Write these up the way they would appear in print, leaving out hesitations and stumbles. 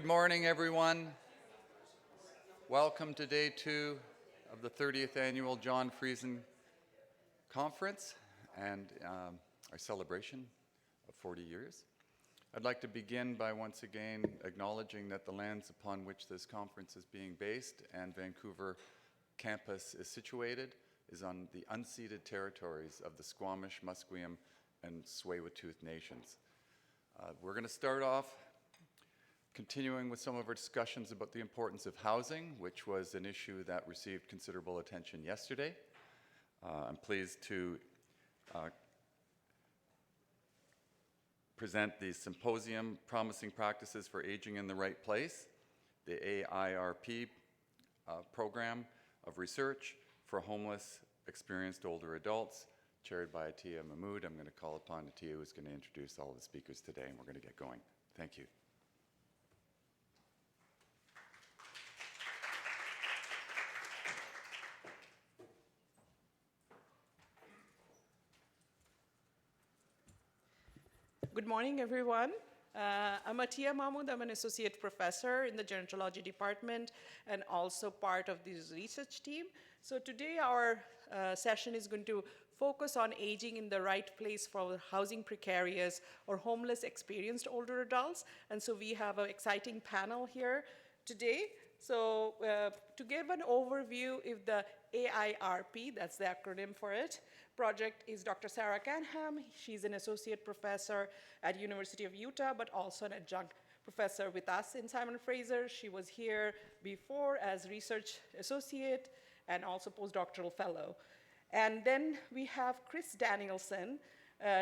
Good morning, everyone. Welcome to day 2 of the 30th annual John Friesen Conference and our celebration of 40 years. I'd like to begin by once again acknowledging that the lands upon which this conference is being based and Vancouver campus is situated is on the unceded territories of the Squamish, Musqueam, and Tsleil-Waututh nations. We're going to start off continuing with some of our discussions about the importance of housing, which was an issue that received considerable attention yesterday. I'm pleased to present the symposium, Promising Practices for Aging in the Right Place, the AIRP program of research for homeless, experienced older adults, chaired by Atiya Mahmood. I'm going to call upon Atiya, who's going to introduce all of the speakers today, and we're going to get going. Thank you. Good morning, everyone. I'm Atiya Mahmood. I'm an associate professor in the gerontology department and also part of this research team. So today our session is going to focus on aging in the right place for housing precarious or homeless experienced older adults. And so we have an exciting panel here today. So to give an overview of the AIRP, that's the acronym for it, project is Dr. Sarah Canham. She's an associate professor at University of Utah, but also an adjunct professor with us in Simon Fraser. She was here before as research associate and also postdoctoral fellow. And then we have Chris Danielson.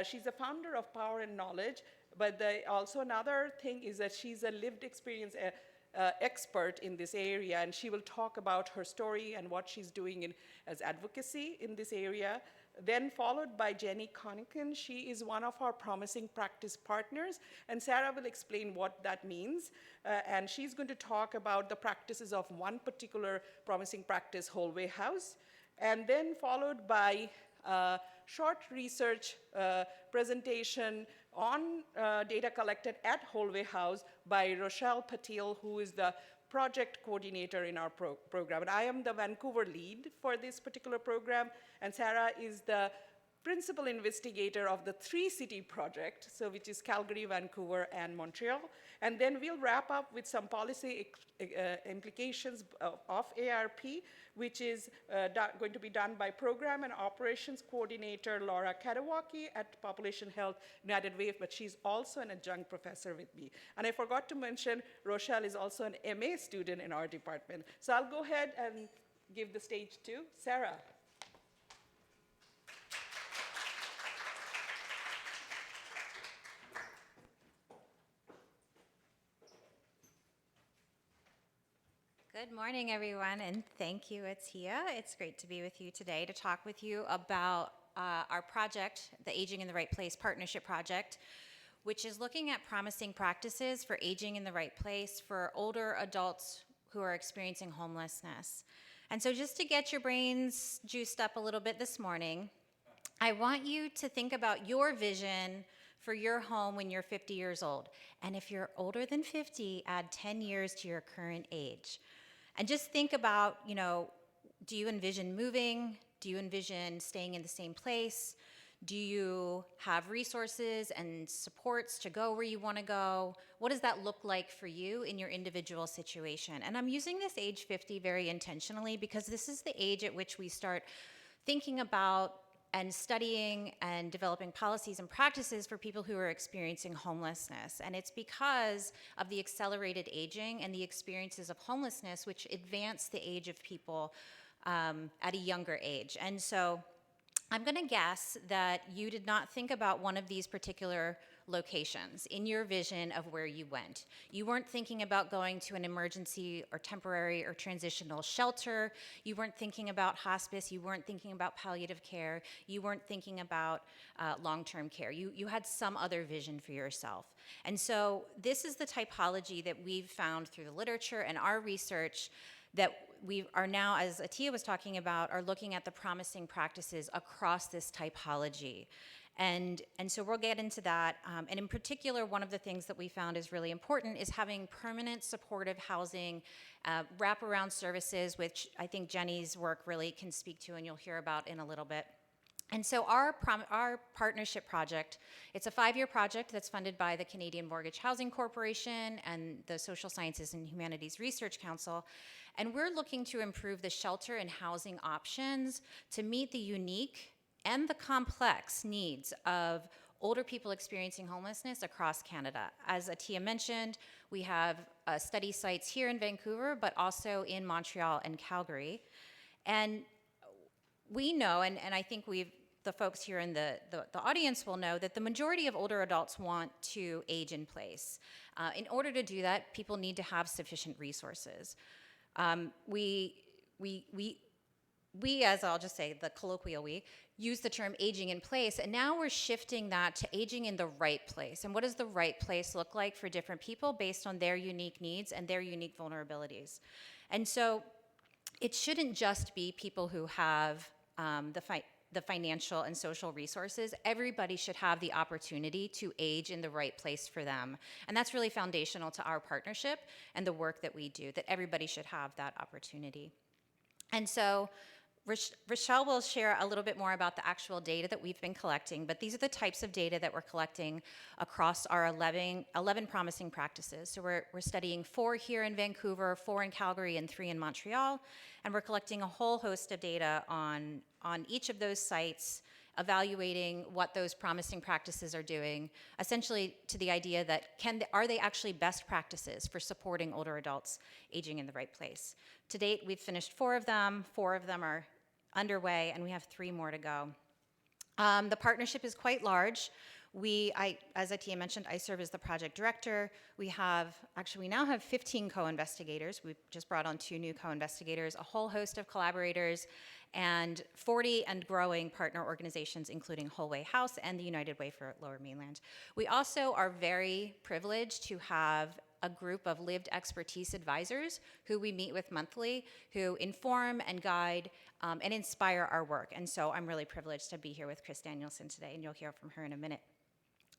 She's a founder of Power and Knowledge, but also another thing is that she's a lived experience expert in this area, and she will talk about her story and what she's doing as advocacy in this area. Then followed by Jenny Conican. She is one of our promising practice partners, and Sarah will explain what that means. And she's going to talk about the practices of one particular promising practice, Hallway House. And then followed by a short research presentation on data collected at Hallway House by Rochelle Patil, who is the project coordinator in our program. And I am the Vancouver lead for this particular program, and Sarah is the principal investigator of the 3-city project, so which is Calgary, Vancouver, and Montreal. And then we'll wrap up with some policy implications of ARP, which is going to be done by Program and Operations Coordinator Laura Kadawaki at Population Health United Way, but she's also an adjunct professor with me. And I forgot to mention, Rochelle is also an MA student in our department. So I'll go ahead and give the stage to Sarah. Good morning, everyone, and thank you, Atiya. It's great to be with you today to talk with you about our project, the Aging in the Right Place Partnership Project, which is looking at promising practices for aging in the right place for older adults who are experiencing homelessness. And so just to get your brains juiced up a little bit this morning, I want you to think about your vision for your home when you're 50 years old. And if you're older than 50, add 10 years to your current age. And just think about, do you envision moving? Do you envision staying in the same place? Do you have resources and supports to go where you want to go? What does that look like for you in your individual situation? And I'm using this age 50 very intentionally because this is the age at which we start thinking about and studying and developing policies and practices for people who are experiencing homelessness. And it's because of the accelerated aging and the experiences of homelessness which advance the age of people at a younger age. And so I'm going to guess that you did not think about one of these particular locations in your vision of where you went. You weren't thinking about going to an emergency or temporary or transitional shelter. You weren't thinking about hospice. You weren't thinking about palliative care. You weren't thinking about long-term care. You had some other vision for yourself. And so this is the typology that we've found through the literature and our research that we are now, as Atiya was talking about, are looking at the promising practices across this typology. And so we'll get into that. And in particular, one of the things that we found is really important is having permanent supportive housing, wraparound services, which I think Jenny's work really can speak to and you'll hear about in a little bit. And so our partnership project, it's a 5-year project that's funded by the Canadian Mortgage Housing Corporation and the Social Sciences and Humanities Research Council. And we're looking to improve the shelter and housing options to meet the unique and the complex needs of older people experiencing homelessness across Canada. As Atia mentioned, we have study sites here in Vancouver, but also in Montreal and Calgary. And we know, and I think the folks here in the audience will know, that the majority of older adults want to age in place. In order to do that, people need to have sufficient resources. We, as I'll just say, the colloquial we, use the term aging in place, and now we're shifting that to aging in the right place. And what does the right place look like for different people based on their unique needs and their unique vulnerabilities? And so it shouldn't just be people who have the financial and social resources. Everybody should have the opportunity to age in the right place for them. And that's really foundational to our partnership and the work that we do, that everybody should have that opportunity. And so Rochelle will share a little bit more about the actual data that we've been collecting, but these are the types of data that we're collecting across our 11 promising practices. So we're studying 4 here in Vancouver, 4 in Calgary, and 3 in Montreal, and we're collecting a whole host of data on each of those sites, evaluating what those promising practices are doing, essentially to the idea that are they actually best practices for supporting older adults aging in the right place. To date, we've finished 4 of them. 4 of them are underway, and we have 3 more to go. The partnership is quite large. As Atia mentioned, I serve as the project director. We now have 15 co-investigators. We've just brought on 2 new co-investigators, a whole host of collaborators, and 40 and growing partner organizations, including Whole Way House and the United Way for Lower Mainland. We also are very privileged to have a group of lived expertise advisors who we meet with monthly, who inform and guide and inspire our work. And so I'm really privileged to be here with Chris Danielson today, and you'll hear from her in a minute.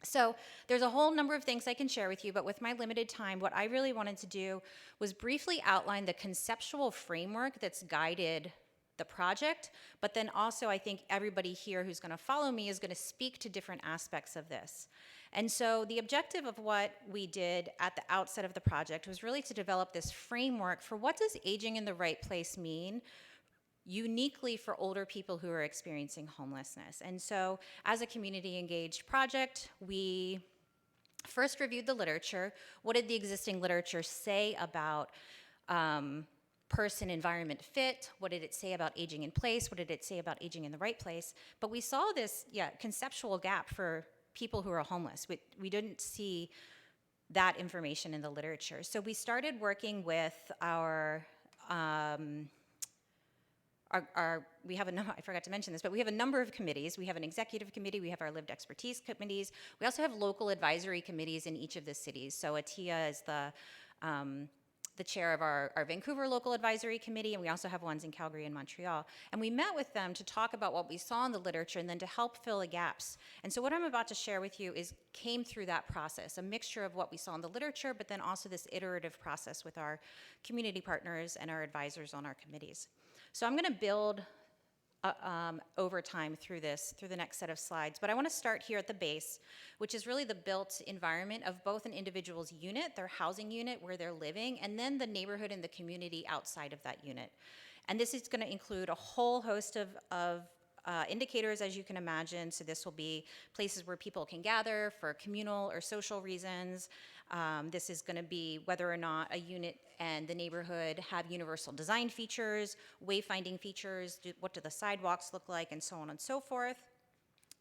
So there's a whole number of things I can share with you, but with my limited time, what I really wanted to do was briefly outline the conceptual framework that's guided the project, but then also I think everybody here who's going to follow me is going to speak to different aspects of this. And so the objective of what we did at the outset of the project was really to develop this framework for what does aging in the right place mean uniquely for older people who are experiencing homelessness. And so as a community engaged project, we first reviewed the literature. What did the existing literature say about person-environment fit? What did it say about aging in place? What did it say about aging in the right place? But we saw this conceptual gap for people who are homeless. We didn't see that information in the literature. So we started working with we have a number, I forgot to mention this, but we have a number of committees. We have an executive committee, we have our lived expertise committees. We also have local advisory committees in each of the cities. So Atia is the chair of our Vancouver local advisory committee, and we also have ones in Calgary and Montreal. And we met with them to talk about what we saw in the literature and then to help fill the gaps. And so what I'm about to share with you came through that process, a mixture of what we saw in the literature, but then also this iterative process with our community partners and our advisors on our committees. So I'm going to build over time through the next set of slides. But I want to start here at the base, which is really the built environment of both an individual's unit, their housing unit where they're living, and then the neighborhood and the community outside of that unit. And this is going to include a whole host of indicators, as you can imagine. So this will be places where people can gather for communal or social reasons. This is going to be whether or not a unit and the neighborhood have universal design features, wayfinding features, what do the sidewalks look like, and so on and so forth.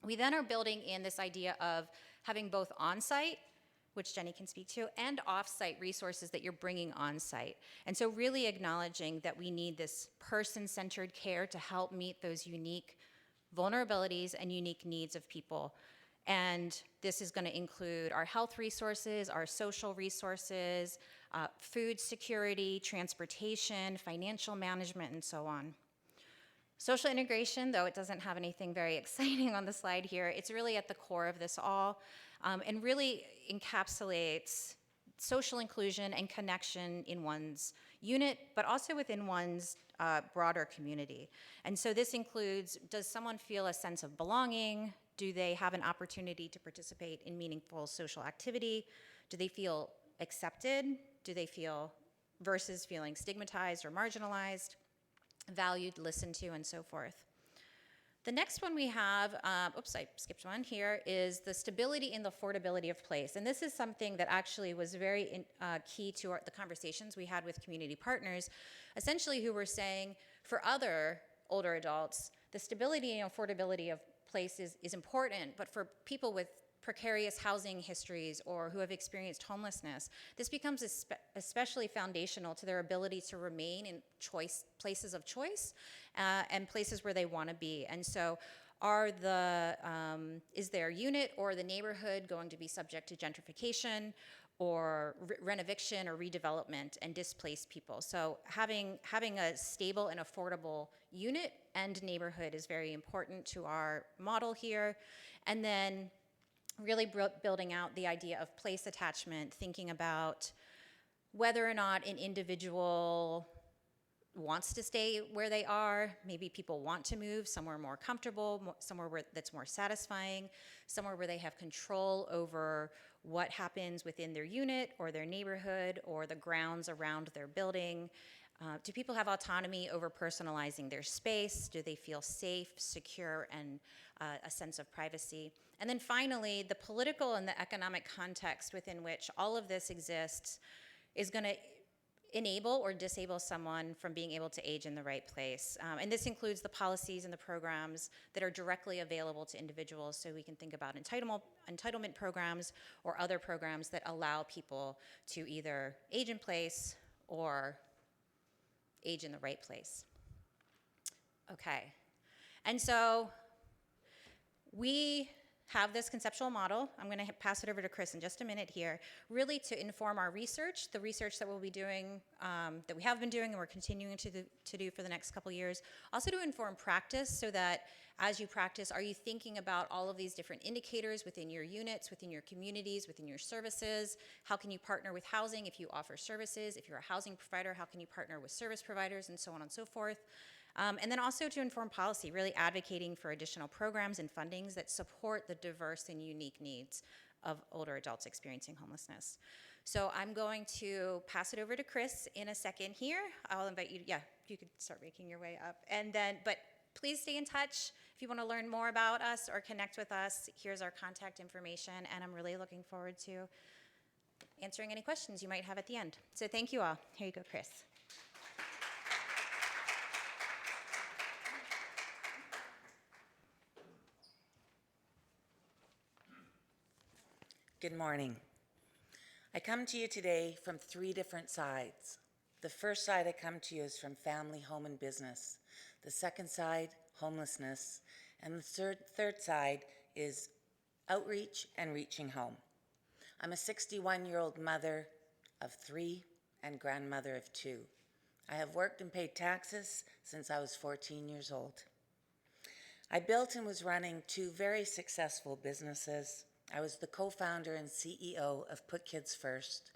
We then are building in this idea of having both on-site, which Jenny can speak to, and off-site resources that you're bringing on-site. And so really acknowledging that we need this person-centered care to help meet those unique vulnerabilities and unique needs of people. And this is going to include our health resources, our social resources, food security, transportation, financial management, and so on. Social integration, though it doesn't have anything very exciting on the slide here, it's really at the core of this all, and really encapsulates social inclusion and connection in one's unit, but also within one's broader community. And so this includes, does someone feel a sense of belonging? Do they have an opportunity to participate in meaningful social activity? Do they feel accepted? Do they feel, versus feeling stigmatized or marginalized, valued, listened to, and so forth? The next one we have, oops, I skipped one here, is the stability and the affordability of place. And this is something that actually was very key to the conversations we had with community partners, essentially who were saying for other older adults, the stability and affordability of place is important, but for people with precarious housing histories or who have experienced homelessness, this becomes especially foundational to their ability to remain in places of choice and places where they want to be. And so is their unit or the neighborhood going to be subject to gentrification or renoviction or redevelopment and displace people? So having a stable and affordable unit and neighborhood is very important to our model here. And then really building out the idea of place attachment, thinking about whether or not an individual wants to stay where they are. Maybe people want to move somewhere more comfortable, somewhere that's more satisfying, somewhere where they have control over what happens within their unit or their neighborhood or the grounds around their building. Do people have autonomy over personalizing their space? Do they feel safe, secure, and a sense of privacy? And then finally, the political and the economic context within which all of this exists is going to enable or disable someone from being able to age in the right place. And this includes the policies and the programs that are directly available to individuals, so we can think about entitlement programs or other programs that allow people to either age in place or age in the right place. Okay, and so we have this conceptual model. I'm going to pass it over to Chris in just a minute here, really to inform our research, the research that we'll be doing, that we have been doing and we're continuing to do for the next couple years. Also to inform practice, so that as you practice, are you thinking about all of these different indicators within your units, within your communities, within your services? How can you partner with housing if you offer services? If you're a housing provider, how can you partner with service providers, and so on and so forth? And then also to inform policy, really advocating for additional programs and fundings that support the diverse and unique needs of older adults experiencing homelessness. So I'm going to pass it over to Chris in a second here. I'll invite you, you could start making your way up. And then, but please stay in touch. If you want to learn more about us or connect with us, here's our contact information, and I'm really looking forward to answering any questions you might have at the end. So thank you all. Here you go, Chris. Good morning. I come to you today from 3 different sides. The first side I come to you is from family, home, and business. The second side, homelessness. And the third side is outreach and reaching home. I'm a 61-year-old mother of 3 and grandmother of 2. I have worked and paid taxes since I was 14 years old. I built and was running 2 very successful businesses. I was the co-founder and CEO of Put Kids First,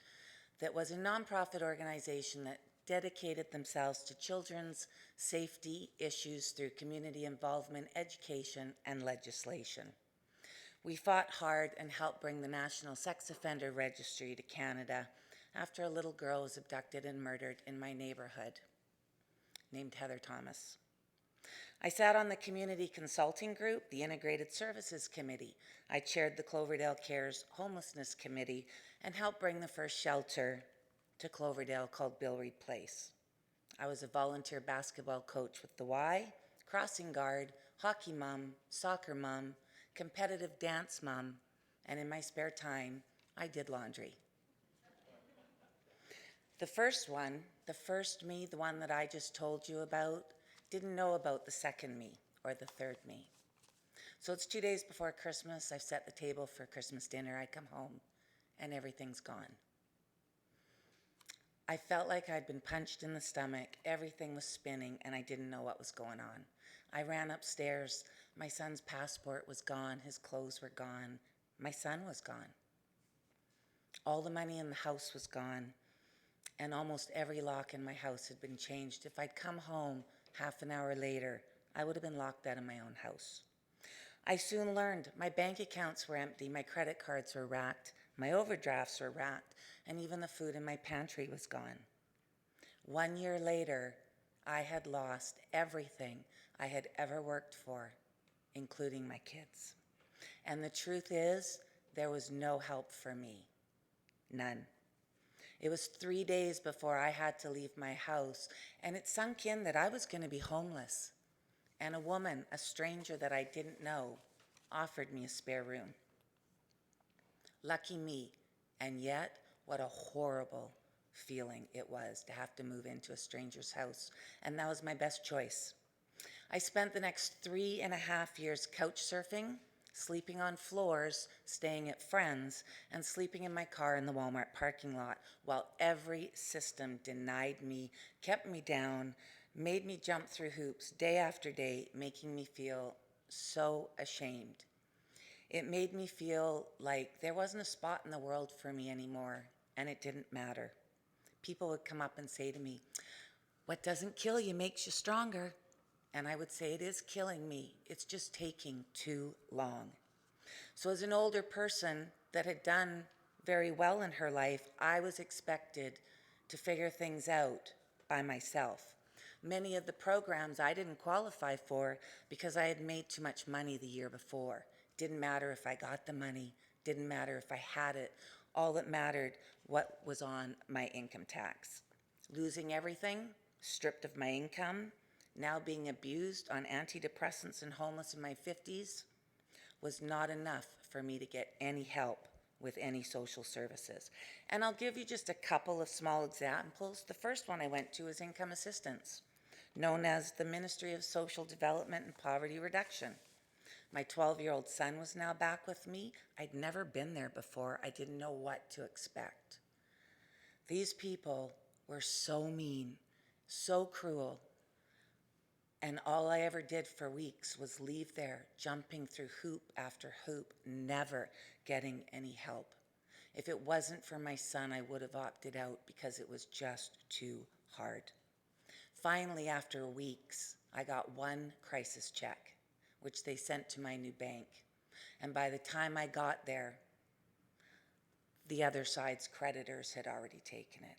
that was a nonprofit organization that dedicated themselves to children's safety issues through community involvement, education, and legislation. We fought hard and helped bring the National Sex Offender Registry to Canada after a little girl was abducted and murdered in my neighborhood, named Heather Thomas. I sat on the Community Consulting Group, the Integrated Services Committee. I chaired the Cloverdale Cares Homelessness Committee and helped bring the first shelter to Cloverdale called Bill Reed Place. I was a volunteer basketball coach with the Y, crossing guard, hockey mom, soccer mom, competitive dance mom, and in my spare time, I did laundry. The first me, the one that I just told you about, didn't know about the second me or the third me. So it's 2 days before Christmas. I've set the table for Christmas dinner. I come home and everything's gone. I felt like I'd been punched in the stomach. Everything was spinning and I didn't know what was going on. I ran upstairs. My son's passport was gone. His clothes were gone. My son was gone. All the money in the house was gone, and almost every lock in my house had been changed. If I'd come home half an hour later, I would have been locked out of my own house. I soon learned my bank accounts were empty, my credit cards were racked, my overdrafts were racked, and even the food in my pantry was gone. 1 year later, I had lost everything I had ever worked for, including my kids. And the truth is, there was no help for me. None. It was 3 days before I had to leave my house, and it sunk in that I was going to be homeless. And a woman, a stranger that I didn't know, offered me a spare room. Lucky me, and yet what a horrible feeling it was to have to move into a stranger's house, and that was my best choice. I spent the next 3.5 years couch surfing, sleeping on floors, staying at friends, and sleeping in my car in the Walmart parking lot while every system denied me, kept me down, made me jump through hoops day after day, making me feel so ashamed. It made me feel like there wasn't a spot in the world for me anymore, and it didn't matter. People would come up and say to me, "What doesn't kill you makes you stronger." And I would say, it is killing me. It's just taking too long. So as an older person that had done very well in her life, I was expected to figure things out by myself. Many of the programs I didn't qualify for because I had made too much money the year before. Didn't matter if I got the money, didn't matter if I had it. All that mattered what was on my income tax. Losing everything, stripped of my income, now being abused on antidepressants and homeless in my 50s was not enough for me to get any help with any social services. And I'll give you just a couple of small examples. The first one I went to was income assistance, known as the Ministry of Social Development and Poverty Reduction. My 12-year-old son was now back with me. I'd never been there before. I didn't know what to expect. These people were so mean, so cruel, and all I ever did for weeks was leave there, jumping through hoop after hoop, never getting any help. If it wasn't for my son, I would have opted out because it was just too hard. Finally, after weeks, I got one crisis check, which they sent to my new bank. And by the time I got there, the other side's creditors had already taken it.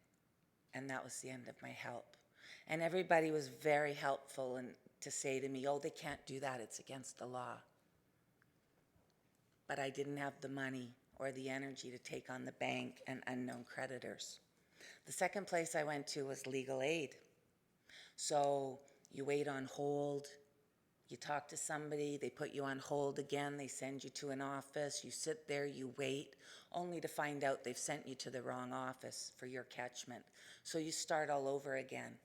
And that was the end of my help. And everybody was very helpful and to say to me, "Oh, they can't do that, it's against the law." But I didn't have the money or the energy to take on the bank and unknown creditors. The second place I went to was legal aid. So you wait on hold, you talk to somebody, they put you on hold again, they send you to an office, you sit there, you wait, only to find out they've sent you to the wrong office for your catchment. So you start all over again.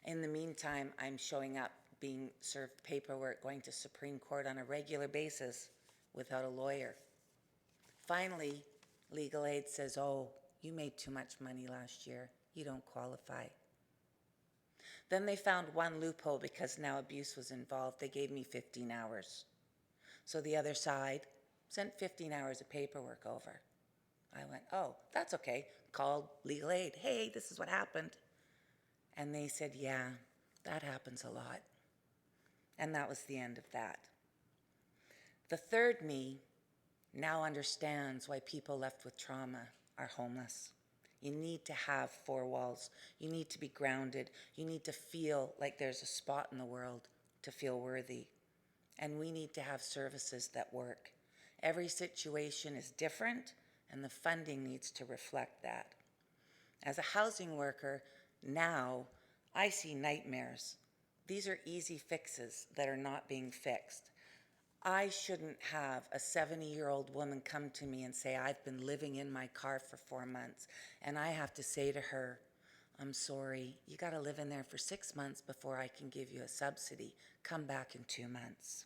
In the meantime, I'm showing up, being served paperwork, going to Supreme Court on a regular basis without a lawyer. Finally, legal aid says, "Oh, you made too much money last year. You don't qualify." Then they found one loophole because now abuse was involved. They gave me 15 hours. So the other side sent 15 hours of paperwork over. I went, "Oh, that's okay." Called legal aid. "Hey, this is what happened." And they said, "Yeah, that happens a lot." And that was the end of that. The third me now understands why people left with trauma are homeless. You need to have four walls. You need to be grounded. You need to feel like there's a spot in the world to feel worthy. And we need to have services that work. Every situation is different, and the funding needs to reflect that. As a housing worker, now I see nightmares. These are easy fixes that are not being fixed. I shouldn't have a 70-year-old woman come to me and say, "I've been living in my car for 4 months," and I have to say to her, "I'm sorry, you got to live in there for 6 months before I can give you a subsidy. Come back in 2 months."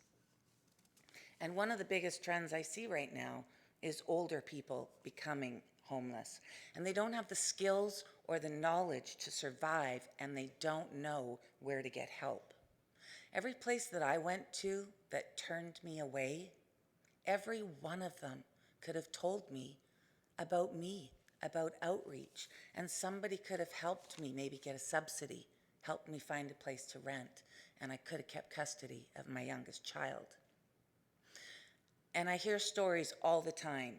And one of the biggest trends I see right now is older people becoming homeless. And they don't have the skills or the knowledge to survive, and they don't know where to get help. Every place that I went to that turned me away, every one of them could have told me, about outreach, and somebody could have helped me maybe get a subsidy, helped me find a place to rent, and I could have kept custody of my youngest child. And I hear stories all the time.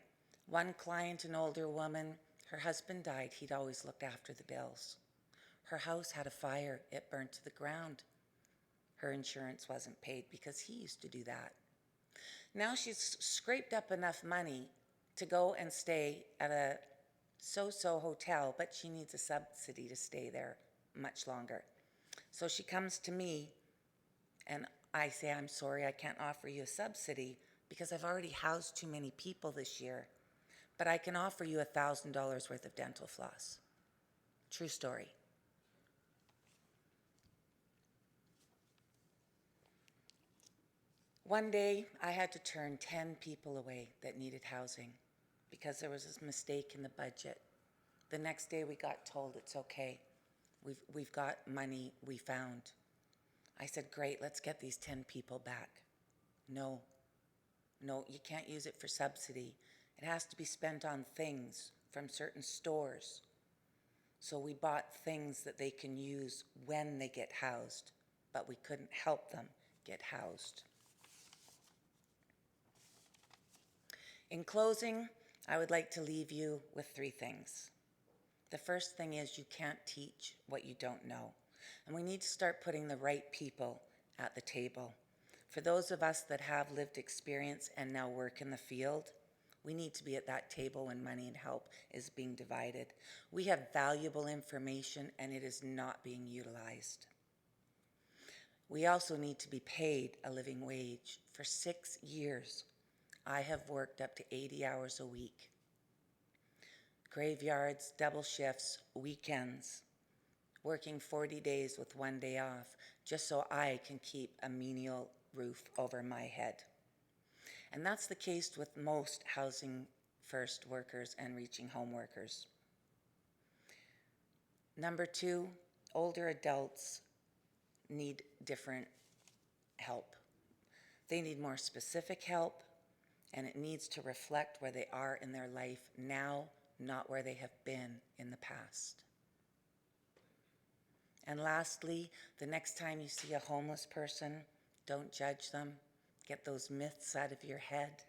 One client, an older woman, her husband died. He'd always looked after the bills. Her house had a fire. It burnt to the ground. Her insurance wasn't paid because he used to do that. Now she's scraped up enough money to go and stay at a so-so hotel, but she needs a subsidy to stay there much longer. So she comes to me and I say, I'm sorry, I can't offer you a subsidy because I've already housed too many people this year, but I can offer you $1,000 worth of dental floss. True story. One day, I had to turn 10 people away that needed housing because there was a mistake in the budget. The next day, we got told it's okay. We've got money we found. I said, great, let's get these 10 people back. No, you can't use it for subsidy. It has to be spent on things from certain stores. So we bought things that they can use when they get housed, but we couldn't help them get housed. In closing, I would like to leave you with 3 things. The first thing is you can't teach what you don't know. And we need to start putting the right people at the table. For those of us that have lived experience and now work in the field, we need to be at that table when money and help is being divided. We have valuable information and it is not being utilized. We also need to be paid a living wage. For 6 years, I have worked up to 80 hours a week. Graveyards, double shifts, weekends, working 40 days with 1 day off, just so I can keep a menial roof over my head. And that's the case with most housing first workers and reaching home workers. Number 2, older adults need different help. They need more specific help, and it needs to reflect where they are in their life now, not where they have been in the past. And lastly, the next time you see a homeless person, don't judge them. Get those myths out of your head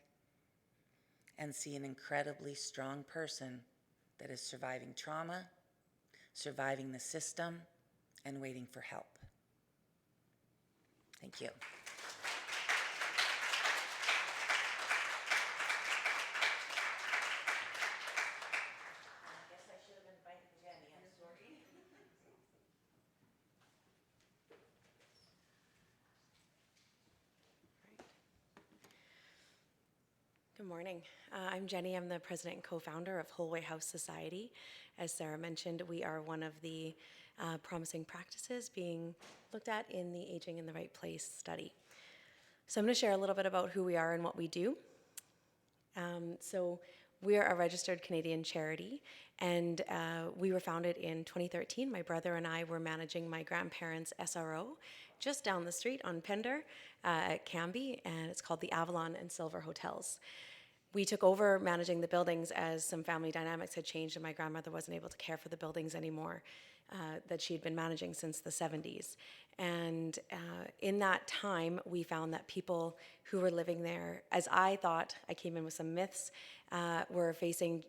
and see an incredibly strong person that is surviving trauma, surviving the system, and waiting for help. Thank you. Good morning. I'm Jenny. I'm the president and co-founder of Whole Way House Society. As Sarah mentioned, we are one of the promising practices being looked at in the Aging in the Right Place study. So I'm going to share a little bit about who we are and what we do. So we are a registered Canadian charity, and we were founded in 2013. My brother and I were managing my grandparents' SRO just down the street on Pender at Cambie, and it's called the Avalon and Silver Hotels. We took over managing the buildings as some family dynamics had changed and my grandmother wasn't able to care for the buildings anymore that she had been managing since the 70s. And in that time, we found that people who were living there, as I thought, I came in with some myths, were facing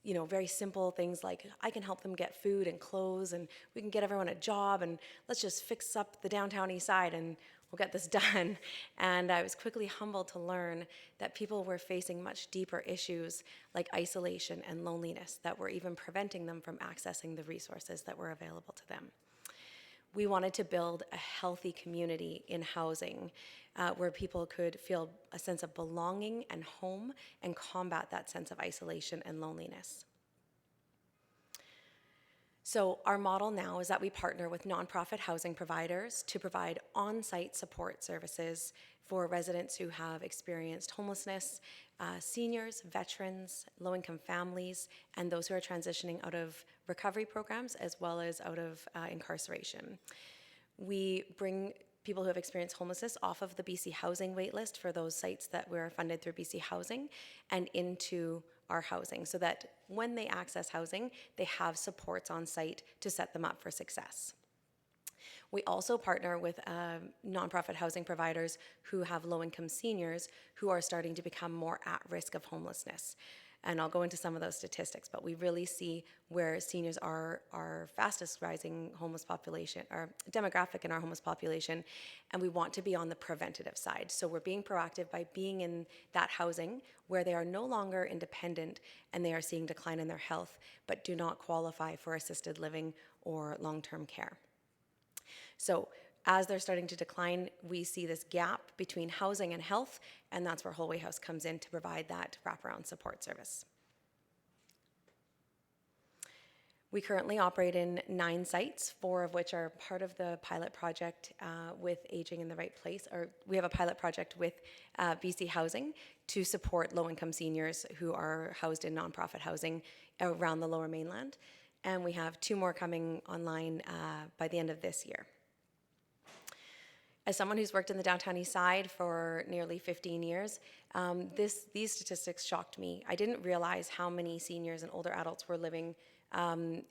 very simple things like, I can help them get food and clothes and we can get everyone a job and let's just fix up the downtown east side and we'll get this done. And I was quickly humbled to learn that people were facing much deeper issues like isolation and loneliness that were even preventing them from accessing the resources that were available to them. We wanted to build a healthy community in housing where people could feel a sense of belonging and home and combat that sense of isolation and loneliness. So our model now is that we partner with nonprofit housing providers to provide on-site support services for residents who have experienced homelessness, seniors, veterans, low-income families, and those who are transitioning out of recovery programs as well as out of incarceration. We bring people who have experienced homelessness off of the BC Housing waitlist for those sites that were funded through BC Housing and into our housing, so that when they access housing, they have supports on site to set them up for success. We also partner with nonprofit housing providers who have low-income seniors who are starting to become more at risk of homelessness. And I'll go into some of those statistics, but we really see where seniors are our fastest rising homeless population, or demographic in our homeless population, and we want to be on the preventative side. So we're being proactive by being in that housing where they are no longer independent and they are seeing decline in their health, but do not qualify for assisted living or long-term care. So as they're starting to decline, we see this gap between housing and health, and that's where Whole Way House comes in to provide that wraparound support service. We currently operate in 9 sites, 4 of which are part of the pilot project with Aging in the Right Place, or we have a pilot project with BC Housing to support low-income seniors who are housed in nonprofit housing around the Lower Mainland. And we have 2 more coming online by the end of this year. As someone who's worked in the Downtown East Side for nearly 15 years, these statistics shocked me. I didn't realize how many seniors and older adults were living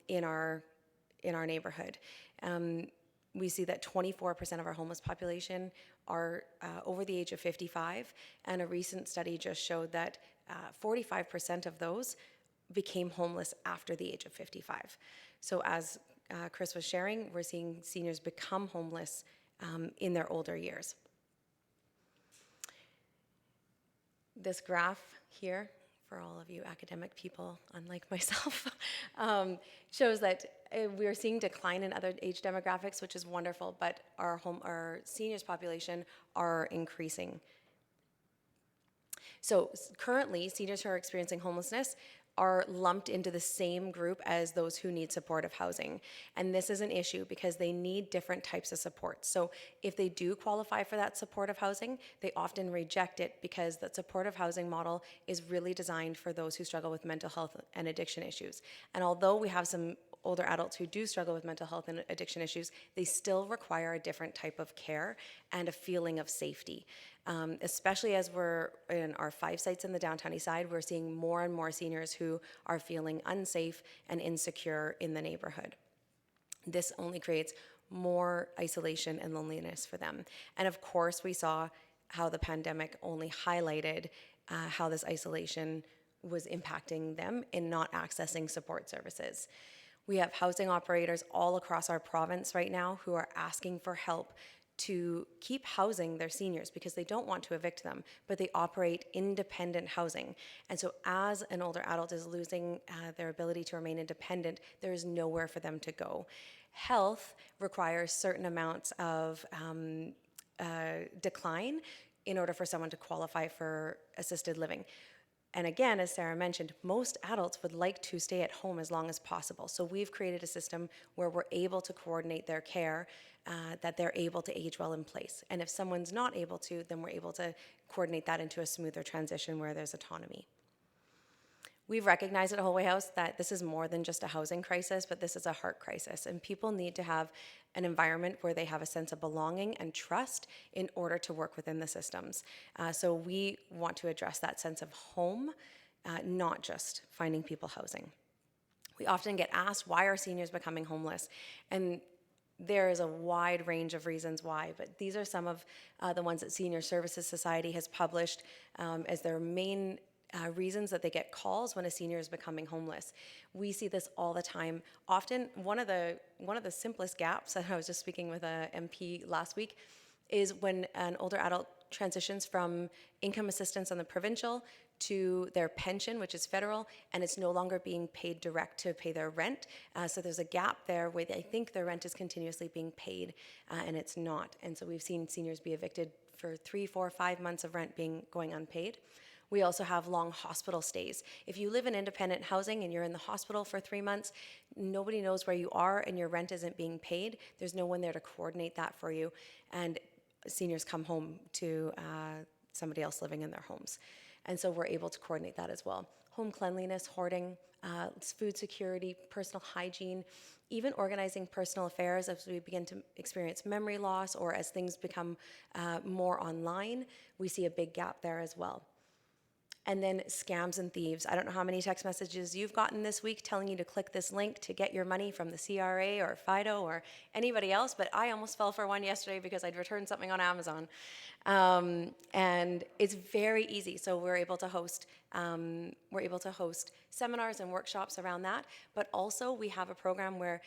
in our neighborhood. We see that 24% of our homeless population are over the age of 55, and a recent study just showed that 45% of those became homeless after the age of 55. So as Chris was sharing, we're seeing seniors become homeless in their older years. This graph here, for all of you academic people, unlike myself, shows that we are seeing decline in other age demographics, which is wonderful, but our seniors population are increasing. So currently, seniors who are experiencing homelessness are lumped into the same group as those who need supportive housing. And this is an issue because they need different types of support. So if they do qualify for that supportive housing, they often reject it because that supportive housing model is really designed for those who struggle with mental health and addiction issues. And although we have some older adults who do struggle with mental health and addiction issues, they still require a different type of care and a feeling of safety. Especially as we're in our 5 sites in the Downtown East Side, we're seeing more and more seniors who are feeling unsafe and insecure in the neighborhood. This only creates more isolation and loneliness for them. And of course, we saw how the pandemic only highlighted how this isolation was impacting them in not accessing support services. We have housing operators all across our province right now who are asking for help to keep housing their seniors because they don't want to evict them, but they operate independent housing. And so as an older adult is losing their ability to remain independent, there is nowhere for them to go. Health requires certain amounts of decline in order for someone to qualify for assisted living. And again, as Sarah mentioned, most adults would like to stay at home as long as possible. So we've created a system where we're able to coordinate their care, that they're able to age well in place. And if someone's not able to, then we're able to coordinate that into a smoother transition where there's autonomy. We've recognized at Whole Way House that this is more than just a housing crisis, but this is a heart crisis. And people need to have an environment where they have a sense of belonging and trust in order to work within the systems. So we want to address that sense of home, not just finding people housing. We often get asked, why are seniors becoming homeless? And there is a wide range of reasons why, but these are some of the ones that Senior Services Society has published as their main reasons that they get calls when a senior is becoming homeless. We see this all the time. Often, one of the simplest gaps, and I was just speaking with a MP last week, is when an older adult transitions from income assistance on the provincial to their pension, which is federal, and it's no longer being paid direct to pay their rent. So there's a gap there where they think their rent is continuously being paid, and it's not. And so we've seen seniors be evicted for 3, 4, 5 months of rent going unpaid. We also have long hospital stays. If you live in independent housing and you're in the hospital for 3 months, nobody knows where you are and your rent isn't being paid. There's no one there to coordinate that for you. And seniors come home to somebody else living in their homes. And so we're able to coordinate that as well. home cleanliness, hoarding, food security, personal hygiene, even organizing personal affairs as we begin to experience memory loss or as things become more online, we see a big gap there as well. And then scams and thieves. I don't know how many text messages you've gotten this week telling you to click this link to get your money from the CRA or FIDO or anybody else, but I almost fell for one yesterday because I'd returned something on Amazon. And it's very easy. So we're able to host seminars and workshops around that, but also we have a program where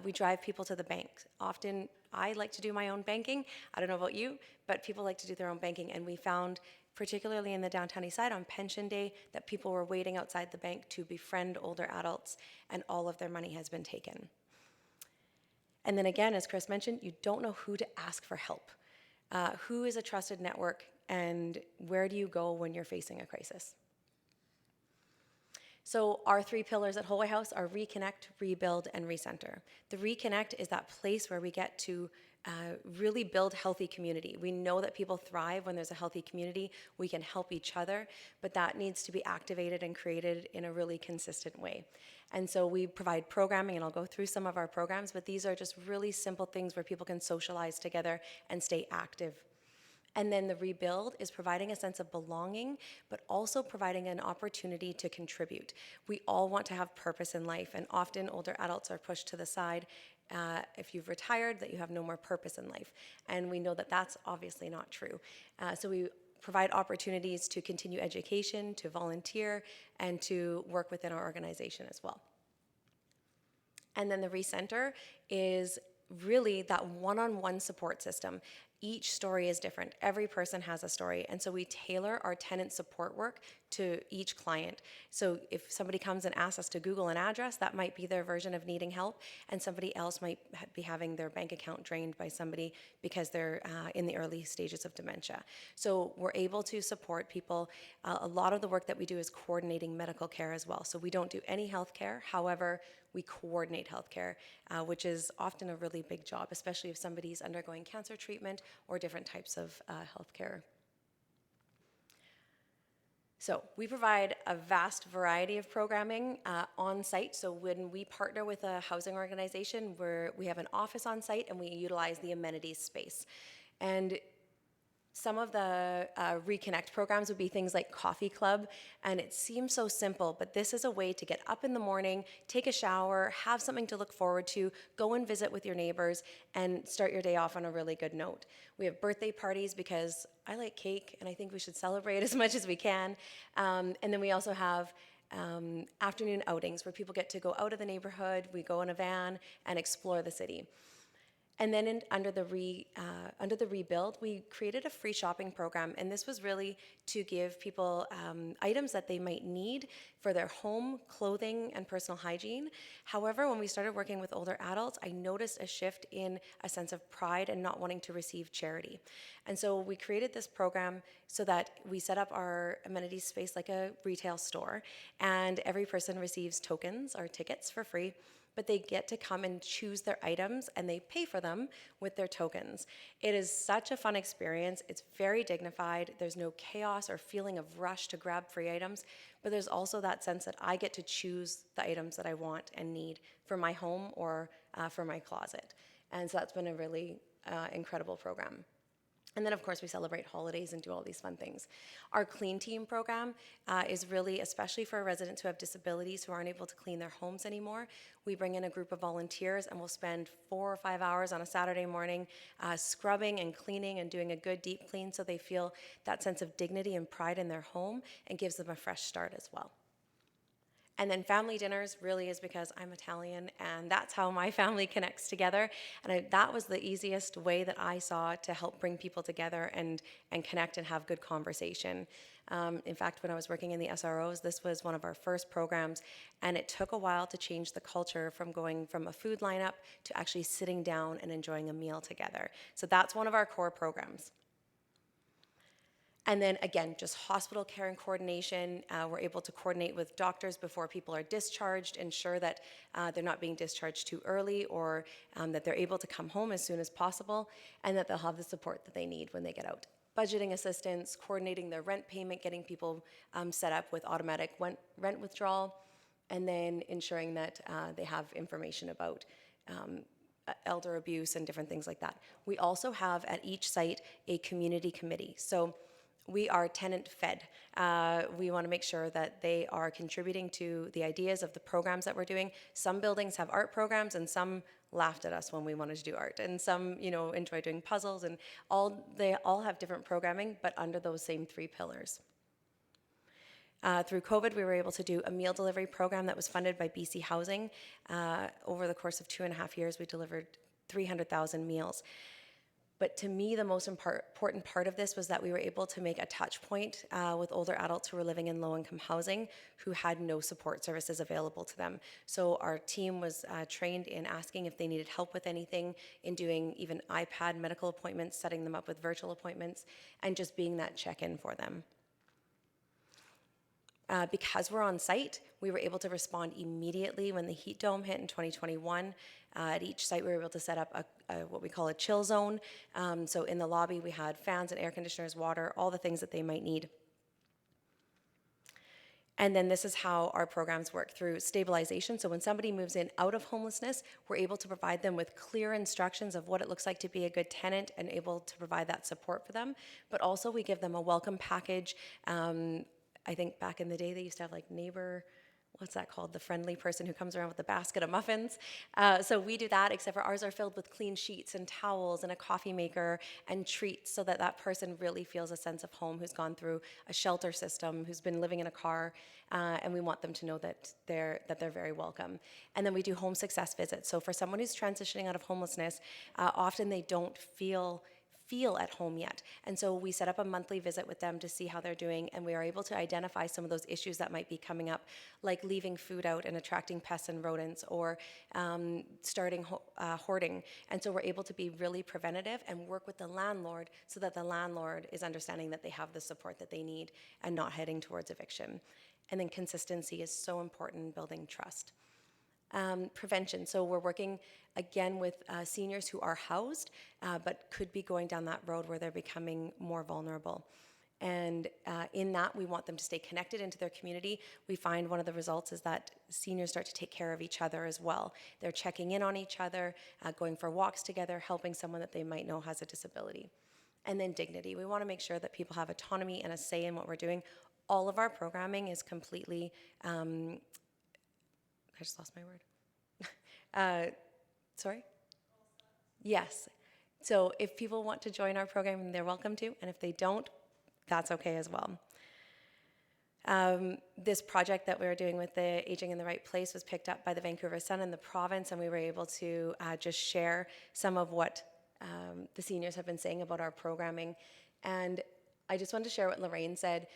we drive people to the bank. Often I like to do my own banking. I don't know about you, but people like to do their own banking, and we found, particularly in the downtown east side on pension day, that people were waiting outside the bank to befriend older adults, and all of their money has been taken. And then again, as Chris mentioned, you don't know who to ask for help. Who is a trusted network, and where do you go when you're facing a crisis? So our 3 pillars at Whole Way House are reconnect, rebuild, and recenter. The reconnect is that place where we get to really build healthy community. We know that people thrive when there's a healthy community. We can help each other, but that needs to be activated and created in a really consistent way. And so we provide programming, and I'll go through some of our programs, but these are just really simple things where people can socialize together and stay active. And then the rebuild is providing a sense of belonging, but also providing an opportunity to contribute. We all want to have purpose in life, and often older adults are pushed to the side if you've retired, that you have no more purpose in life. And we know that that's obviously not true. So we provide opportunities to continue education, to volunteer, and to work within our organization as well. And then the recenter is really that one-on-one support system. Each story is different. Every person has a story. And so we tailor our tenant support work to each client. So if somebody comes and asks us to Google an address, that might be their version of needing help. And somebody else might be having their bank account drained by somebody because they're in the early stages of dementia. So we're able to support people. A lot of the work that we do is coordinating medical care as well. So we don't do any health care. However, we coordinate healthcare, which is often a really big job, especially if somebody's undergoing cancer treatment or different types of healthcare. So we provide a vast variety of programming on site. So when we partner with a housing organization, where we have an office on site and we utilize the amenities space. And some of the Reconnect programs would be things like Coffee Club, and it seems so simple, but this is a way to get up in the morning, take a shower, have something to look forward to, go and visit with your neighbors, and start your day off on a really good note. We have birthday parties because I like cake, and I think we should celebrate as much as we can. And then we also have afternoon outings where people get to go out of the neighborhood, we go in a van, and explore the city. And then under the rebuild, we created a free shopping program, and this was really to give people items that they might need for their home, clothing, and personal hygiene. However, when we started working with older adults, I noticed a shift in a sense of pride and not wanting to receive charity. And so we created this program so that we set up our amenity space like a retail store, and every person receives tokens or tickets for free, but they get to come and choose their items, and they pay for them with their tokens. It is such a fun experience. It's very dignified. There's no chaos or feeling of rush to grab free items, but there's also that sense that I get to choose the items that I want and need for my home or for my closet. And so that's been a really incredible program. And then, of course, we celebrate holidays and do all these fun things. Our Clean Team program is really, especially for residents who have disabilities who aren't able to clean their homes anymore. We bring in a group of volunteers, and we'll spend 4 or 5 hours on a Saturday morning scrubbing and cleaning and doing a good deep clean so they feel that sense of dignity and pride in their home, and gives them a fresh start as well. And then family dinners really is because I'm Italian, and that's how my family connects together. And that was the easiest way that I saw to help bring people together and connect and have good conversation. In fact, when I was working in the SROs, this was one of our first programs, and it took a while to change the culture from going from a food lineup to actually sitting down and enjoying a meal together. So that's one of our core programs. And then again, just hospital care and coordination. We're able to coordinate with doctors before people are discharged, ensure that they're not being discharged too early, or that they're able to come home as soon as possible, and that they'll have the support that they need when they get out. budgeting assistance, coordinating their rent payment, getting people set up with automatic rent withdrawal, and then ensuring that they have information about elder abuse and different things like that. We also have at each site a community committee. So we are tenant fed. We want to make sure that they are contributing to the ideas of the programs that we're doing. Some buildings have art programs, and some laughed at us when we wanted to do art, and some, enjoy doing puzzles, and they all have different programming, but under those same 3 pillars. Through COVID, we were able to do a meal delivery program that was funded by BC Housing. Over the course of 2.5 years, we delivered 300,000 meals. But to me, the most important part of this was that we were able to make a touch point with older adults who were living in low-income housing who had no support services available to them. So our team was trained in asking if they needed help with anything, in doing even iPad medical appointments, setting them up with virtual appointments, and just being that check-in for them. Because we're on site, we were able to respond immediately when the heat dome hit in 2021. At each site, we were able to set up what we call a chill zone. So in the lobby, we had fans and air conditioners, water, all the things that they might need. And then this is how our programs work through stabilization. So when somebody moves in out of homelessness, we're able to provide them with clear instructions of what it looks like to be a good tenant and able to provide that support for them. But also we give them a welcome package. I think back in the day, they used to have like neighbor, what's that called? The friendly person who comes around with a basket of muffins. So we do that, except for ours are filled with clean sheets and towels and a coffee maker and treats, so that that person really feels a sense of home, who's gone through a shelter system, who's been living in a car, and we want them to know that they're very welcome. And then we do home success visits. So for someone who's transitioning out of homelessness, often they don't feel at home yet. And so we set up a monthly visit with them to see how they're doing, and we are able to identify some of those issues that might be coming up, like leaving food out and attracting pests and rodents, or starting hoarding. And so we're able to be really preventative and work with the landlord so that the landlord is understanding that they have the support that they need and not heading towards eviction. And then consistency is so important in building trust. Prevention. So we're working again with seniors who are housed, but could be going down that road where they're becoming more vulnerable. And in that, we want them to stay connected into their community. We find one of the results is that seniors start to take care of each other as well. They're checking in on each other, going for walks together, helping someone that they might know has a disability. And then dignity. We want to make sure that people have autonomy and a say in what we're doing. All of our programming is completely I just lost my word. Sorry? Yes. So if people want to join our program, they're welcome to, and if they don't, that's okay as well. This project that we were doing with the Aging in the Right Place was picked up by the Vancouver Sun and the province, and we were able to just share some of what the seniors have been saying about our programming. And I just wanted to share what Lorraine said.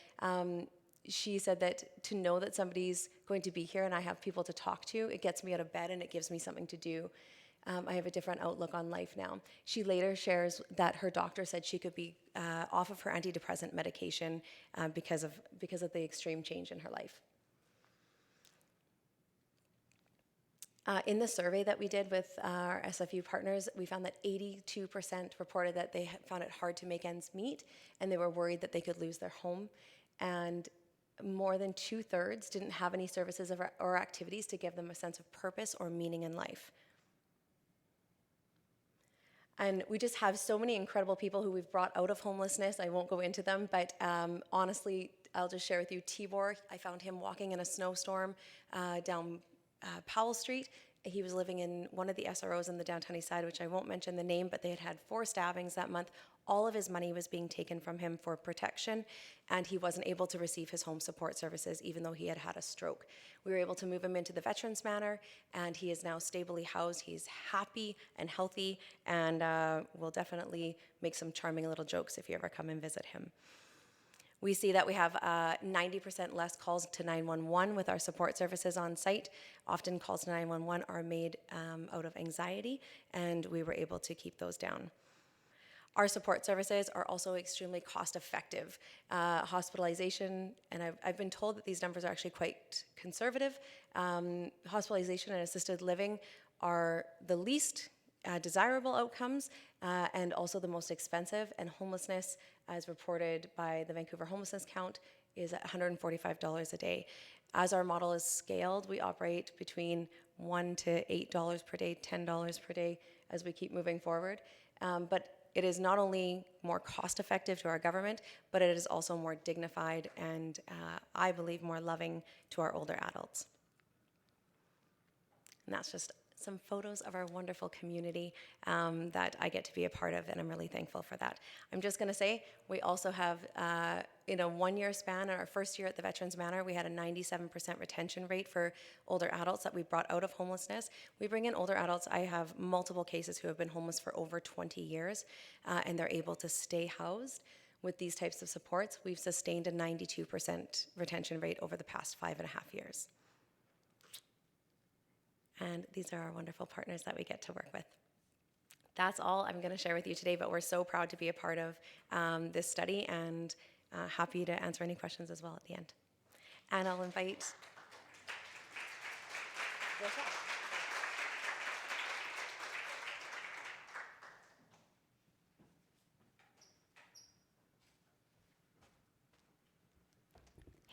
She said that to know that somebody's going to be here and I have people to talk to, it gets me out of bed and it gives me something to do. I have a different outlook on life now. She later shares that her doctor said she could be off of her antidepressant medication because of the extreme change in her life. In the survey that we did with our SFU partners, we found that 82% reported that they found it hard to make ends meet and they were worried that they could lose their home. And more than 2/3 didn't have any services or activities to give them a sense of purpose or meaning in life. And we just have so many incredible people who we've brought out of homelessness. I won't go into them, but honestly, I'll just share with you Tibor. I found him walking in a snowstorm down Powell Street. He was living in one of the SROs in the downtown east side, which I won't mention the name, but they had had 4 stabbings that month. All of his money was being taken from him for protection, and he wasn't able to receive his home support services, even though he had had a stroke. We were able to move him into the Veterans Manor, and he is now stably housed. He's happy and healthy, and we'll definitely make some charming little jokes if you ever come and visit him. We see that we have 90% less calls to 911 with our support services on site. Often calls to 911 are made out of anxiety, and we were able to keep those down. Our support services are also extremely cost effective. Hospitalization, and I've been told that these numbers are actually quite conservative. Hospitalization and assisted living are the least desirable outcomes, and also the most expensive. And homelessness, as reported by the Vancouver Homelessness Count, is at $145 a day. As our model is scaled, we operate between $1 to $8 per day, $10 per day as we keep moving forward. But it is not only more cost effective to our government, but it is also more dignified and I believe more loving to our older adults. And that's just some photos of our wonderful community that I get to be a part of, and I'm really thankful for that. I'm just gonna say, we also have, in a one-year span, in our first year at the Veterans Manor, we had a 97% retention rate for older adults that we brought out of homelessness. We bring in older adults. I have multiple cases who have been homeless for over 20 years, and they're able to stay housed. With these types of supports, we've sustained a 92% retention rate over the past 5.5 years. And these are our wonderful partners that we get to work with. That's all I'm going to share with you today, but we're so proud to be a part of this study and happy to answer any questions as well at the end. And I'll invite Rochelle.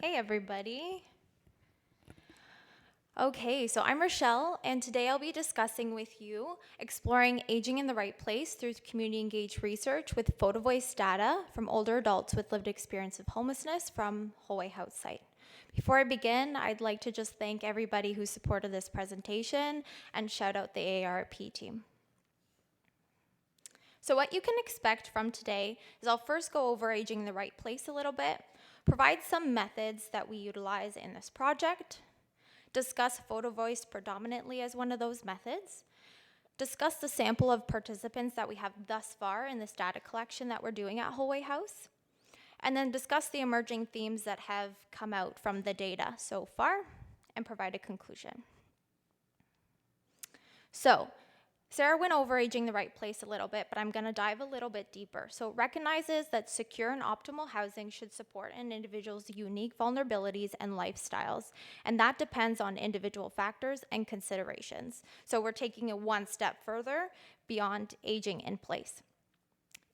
Hey everybody. Okay, so I'm Rochelle, and today I'll be discussing with you exploring aging in the right place through community engaged research with photo voice data from older adults with lived experience of homelessness from Whole House site. Before I begin, I'd like to just thank everybody who supported this presentation and shout out the AARP team. So what you can expect from today is I'll first go over aging in the right place a little bit, provide some methods that we utilize in this project, discuss photo voice predominantly as one of those methods, discuss the sample of participants that we have thus far in this data collection that we're doing at Whole House, and then discuss the emerging themes that have come out from the data so far and provide a conclusion. So, Sarah went over aging the right place a little bit, but I'm going to dive a little bit deeper. So it recognizes that secure and optimal housing should support an individual's unique vulnerabilities and lifestyles, and that depends on individual factors and considerations. So we're taking it one step further beyond aging in place.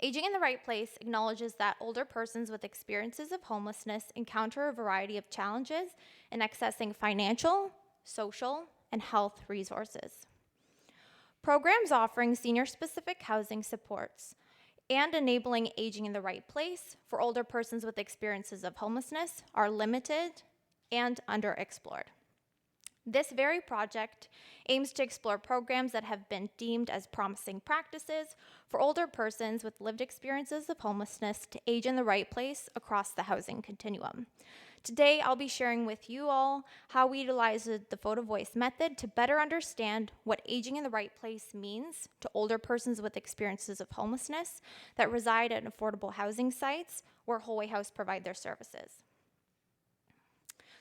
Aging in the right place acknowledges that older persons with experiences of homelessness encounter a variety of challenges in accessing financial, social, and health resources. Programs offering senior-specific housing supports and enabling aging in the right place for older persons with experiences of homelessness are limited and underexplored. This very project aims to explore programs that have been deemed as promising practices for older persons with lived experiences of homelessness to age in the right place across the housing continuum. Today, I'll be sharing with you all how we utilize the photo voice method to better understand what aging in the right place means to older persons with experiences of homelessness that reside at affordable housing sites where Whole House provide their services.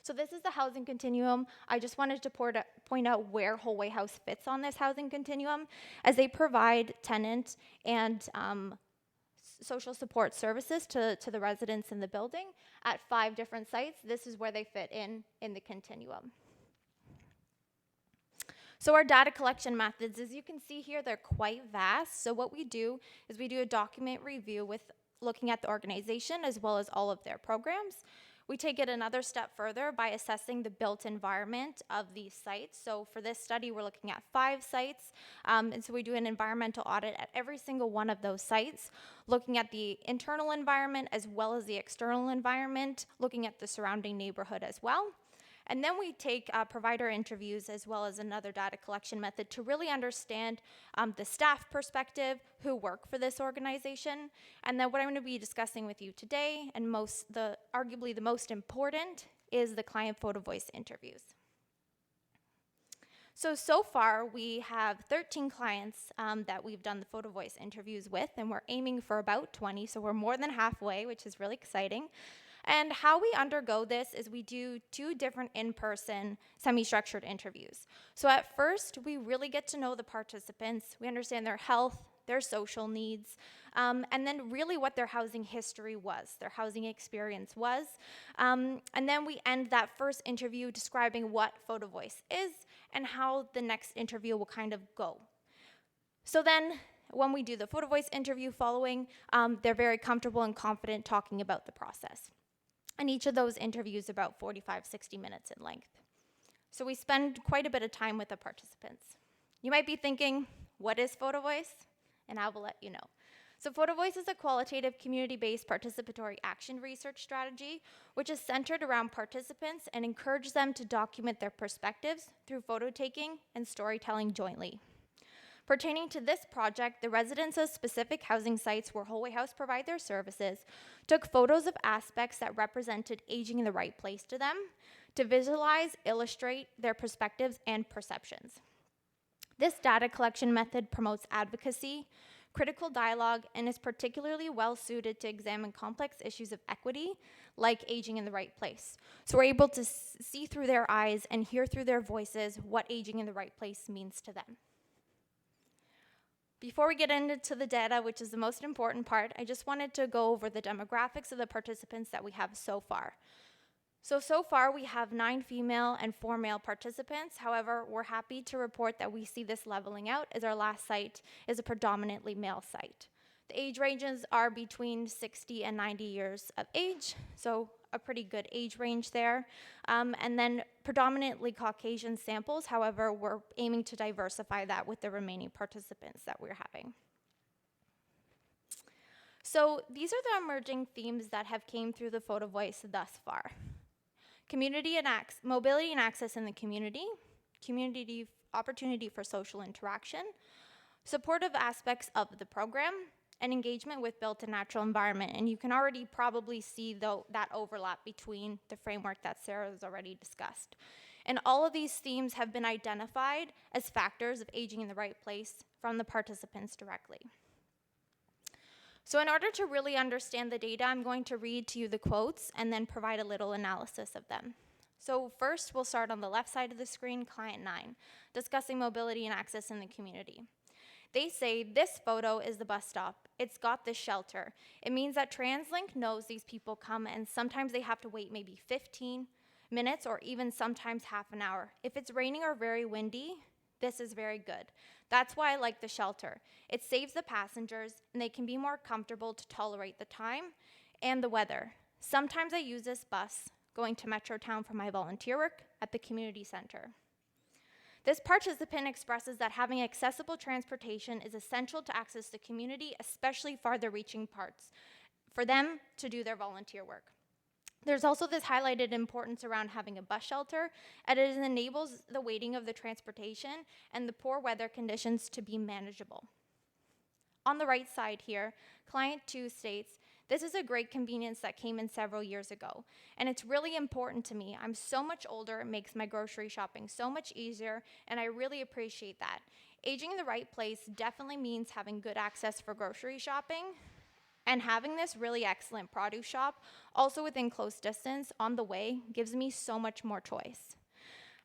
So this is the housing continuum. I just wanted to point out where Whole House fits on this housing continuum, as they provide tenant and social support services to the residents in the building at 5 different sites. This is where they fit in the continuum. So our data collection methods, as you can see here, they're quite vast. So what we do is we do a document review with looking at the organization as well as all of their programs. We take it another step further by assessing the built environment of these sites. So for this study, we're looking at 5 sites. And so we do an environmental audit at every single one of those sites, looking at the internal environment as well as the external environment, looking at the surrounding neighborhood as well. And then we take provider interviews as well as another data collection method to really understand the staff perspective who work for this organization. And then what I'm going to be discussing with you today, and arguably the most important, is the client photo voice interviews. So far, we have 13 clients that we've done the photo voice interviews with, and we're aiming for about 20, so we're more than halfway, which is really exciting. And how we undergo this is we do 2 different in-person semi-structured interviews. So at first, we really get to know the participants. We understand their health, their social needs, and then really what their housing history was, their housing experience was. And then we end that first interview describing what photo voice is and how the next interview will kind of go. So then when we do the photo voice interview following, they're very comfortable and confident talking about the process. And each of those interviews about 45, 60 minutes in length. So we spend quite a bit of time with the participants. You might be thinking, what is photo voice? And I will let you know. So photo voice is a qualitative, community-based participatory action research strategy, which is centered around participants and encourages them to document their perspectives through photo taking and storytelling jointly. Pertaining to this project, the residents of specific housing sites where Holway House provide their services took photos of aspects that represented aging in the right place to them to visualize, illustrate their perspectives and perceptions. This data collection method promotes advocacy, critical dialogue, and is particularly well suited to examine complex issues of equity, like aging in the right place. So we're able to see through their eyes and hear through their voices what aging in the right place means to them. Before we get into the data, which is the most important part, I just wanted to go over the demographics of the participants that we have so far. So far we have 9 female and 4 male participants. However, we're happy to report that we see this leveling out as our last site is a predominantly male site. The age ranges are between 60 and 90 years of age, so a pretty good age range there. And then predominantly Caucasian samples, however, we're aiming to diversify that with the remaining participants that we're having. So these are the emerging themes that have came through the photo voice thus far. Community and mobility and access in the community opportunity for social interaction, supportive aspects of the program, and engagement with built and natural environment. And you can already probably see that overlap between the framework that Sarah has already discussed. And all of these themes have been identified as factors of aging in the right place from the participants directly. So in order to really understand the data, I'm going to read to you the quotes and then provide a little analysis of them. So first, we'll start on the left side of the screen, Client 9, discussing mobility and access in the community. They say, this photo is the bus stop. It's got this shelter. It means that TransLink knows these people come and sometimes they have to wait maybe 15 minutes or even sometimes half an hour. If it's raining or very windy, this is very good. That's why I like the shelter. It saves the passengers and they can be more comfortable to tolerate the time and the weather. Sometimes I use this bus going to Metrotown for my volunteer work at the community center. This participant expresses that having accessible transportation is essential to access the community, especially farther reaching parts, for them to do their volunteer work. There's also this highlighted importance around having a bus shelter, and it enables the waiting of the transportation and the poor weather conditions to be manageable. On the right side here, Client 2 states, this is a great convenience that came in several years ago, and it's really important to me. I'm so much older, it makes my grocery shopping so much easier, and I really appreciate that. Aging in the right place definitely means having good access for grocery shopping, and having this really excellent produce shop, also within close distance on the way, gives me so much more choice.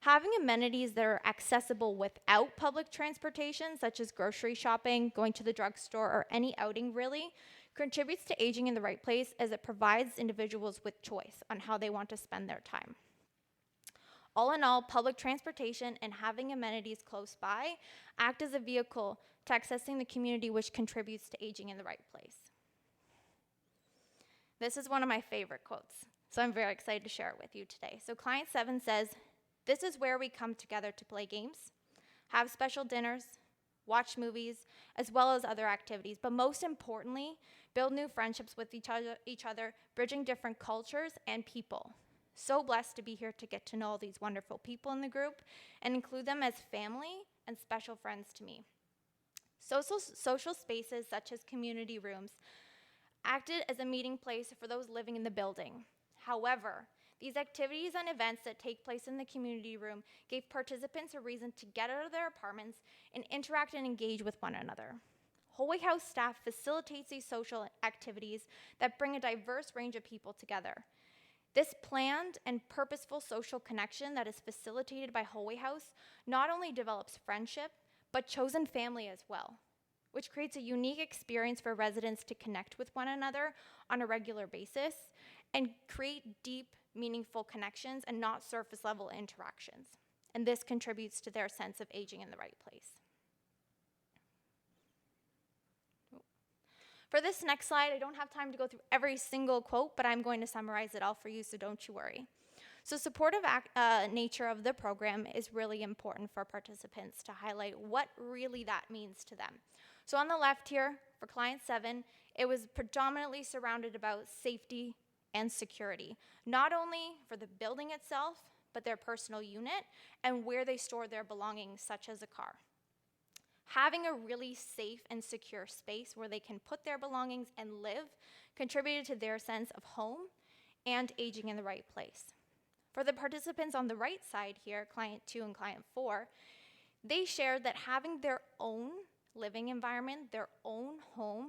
Having amenities that are accessible without public transportation, such as grocery shopping, going to the drugstore, or any outing really, contributes to aging in the right place as it provides individuals with choice on how they want to spend their time. All in all, public transportation and having amenities close by act as a vehicle to accessing the community, which contributes to aging in the right place. This is one of my favorite quotes, so I'm very excited to share it with you today. So Client 7 says, this is where we come together to play games, have special dinners, watch movies, as well as other activities, but most importantly, build new friendships with each other, bridging different cultures and people. So blessed to be here to get to know all these wonderful people in the group and include them as family and special friends to me. Social spaces such as community rooms acted as a meeting place for those living in the building. However, these activities and events that take place in the community room gave participants a reason to get out of their apartments and interact and engage with one another. Holway House staff facilitates these social activities that bring a diverse range of people together. This planned and purposeful social connection that is facilitated by Holway House not only develops friendship, but chosen family as well, which creates a unique experience for residents to connect with one another on a regular basis and create deep, meaningful connections and not surface level interactions. And this contributes to their sense of aging in the right place. For this next slide, I don't have time to go through every single quote, but I'm going to summarize it all for you, so don't you worry. So supportive nature of the program is really important for participants to highlight what really that means to them. So on the left here, for client 7, it was predominantly surrounded about safety and security, not only for the building itself, but their personal unit and where they store their belongings, such as a car. Having a really safe and secure space where they can put their belongings and live contributed to their sense of home and aging in the right place. For the participants on the right side here, client 2 and client 4, they shared that having their own living environment, their own home,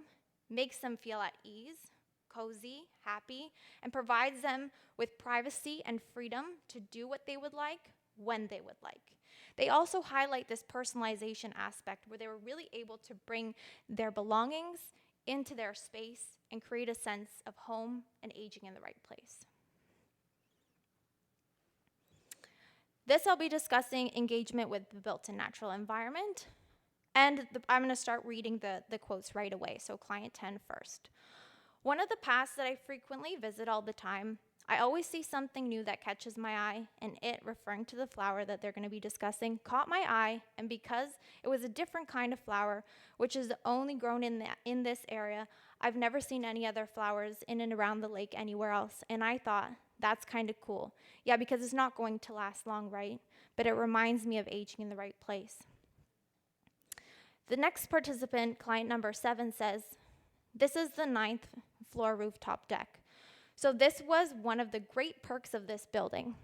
makes them feel at ease, cozy, happy, and provides them with privacy and freedom to do what they would like when they would like. They also highlight this personalization aspect where they were really able to bring their belongings into their space and create a sense of home and aging in the right place. This I'll be discussing engagement with the built-in natural environment, and I'm going to start reading the quotes right away, so client 10 first. One of the paths that I frequently visit all the time, I always see something new that catches my eye, and it, referring to the flower that they're going to be discussing, caught my eye, and because it was a different kind of flower, which is only grown in this area, I've never seen any other flowers in and around the lake anywhere else, and I thought, that's kind of cool. Yeah, because it's not going to last long, right? But it reminds me of aging in the right place. The next participant, client number 7, says, this is the 9th floor rooftop deck. So this was one of the great perks of this building.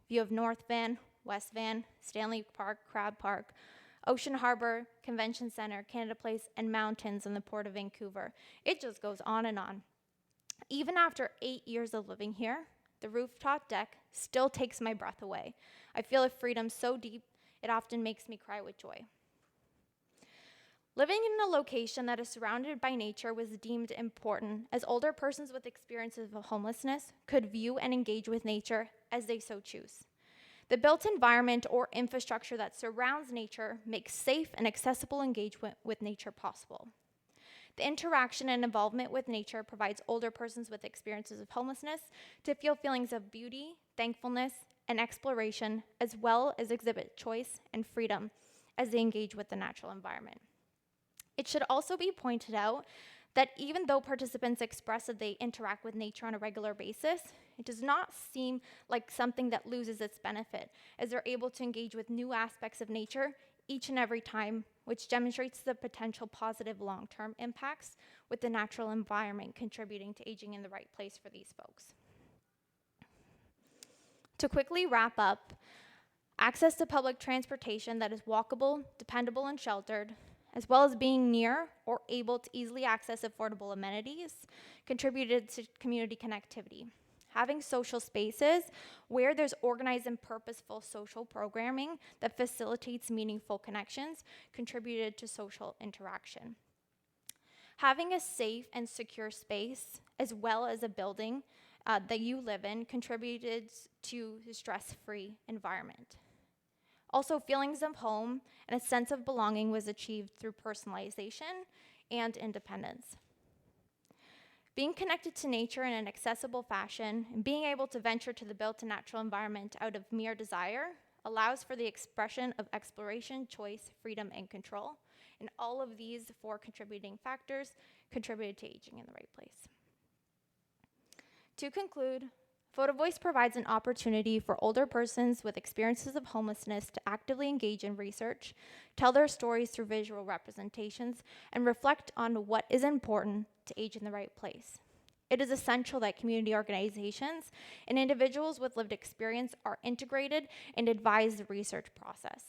View of North Van, West Van, Stanley Park, Crab Park, Ocean Harbor, Convention Center, Canada Place, and mountains in the Port of Vancouver. It just goes on and on. Even after 8 years of living here, the rooftop deck still takes my breath away. I feel a freedom so deep, it often makes me cry with joy. Living in a location that is surrounded by nature was deemed important, as older persons with experiences of homelessness could view and engage with nature as they so choose. The built environment or infrastructure that surrounds nature makes safe and accessible engagement with nature possible. The interaction and involvement with nature provides older persons with experiences of homelessness to feel feelings of beauty, thankfulness, and exploration, as well as exhibit choice and freedom as they engage with the natural environment. It should also be pointed out that even though participants express that they interact with nature on a regular basis, it does not seem like something that loses its benefit, as they're able to engage with new aspects of nature each and every time, which demonstrates the potential positive long-term impacts with the natural environment contributing to aging in the right place for these folks. To quickly wrap up, access to public transportation that is walkable, dependable, and sheltered, as well as being near or able to easily access affordable amenities, contributed to community connectivity. Having social spaces where there's organized and purposeful social programming that facilitates meaningful connections contributed to social interaction. Having a safe and secure space, as well as a building that you live in, contributed to a stress-free environment. Also, feelings of home and a sense of belonging was achieved through personalization and independence. Being connected to nature in an accessible fashion and being able to venture to the built-in natural environment out of mere desire allows for the expression of exploration, choice, freedom, and control. And all of these 4 contributing factors contributed to aging in the right place. To conclude, Photo Voice provides an opportunity for older persons with experiences of homelessness to actively engage in research, tell their stories through visual representations, and reflect on what is important to age in the right place. It is essential that community organizations and individuals with lived experience are integrated and advise the research process.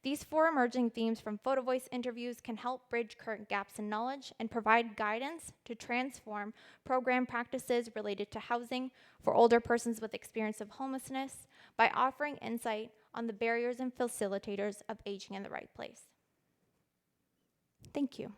These 4 emerging themes from Photo Voice interviews can help bridge current gaps in knowledge and provide guidance to transform program practices related to housing for older persons with experience of homelessness by offering insight on the barriers and facilitators of aging in the right place. Thank you.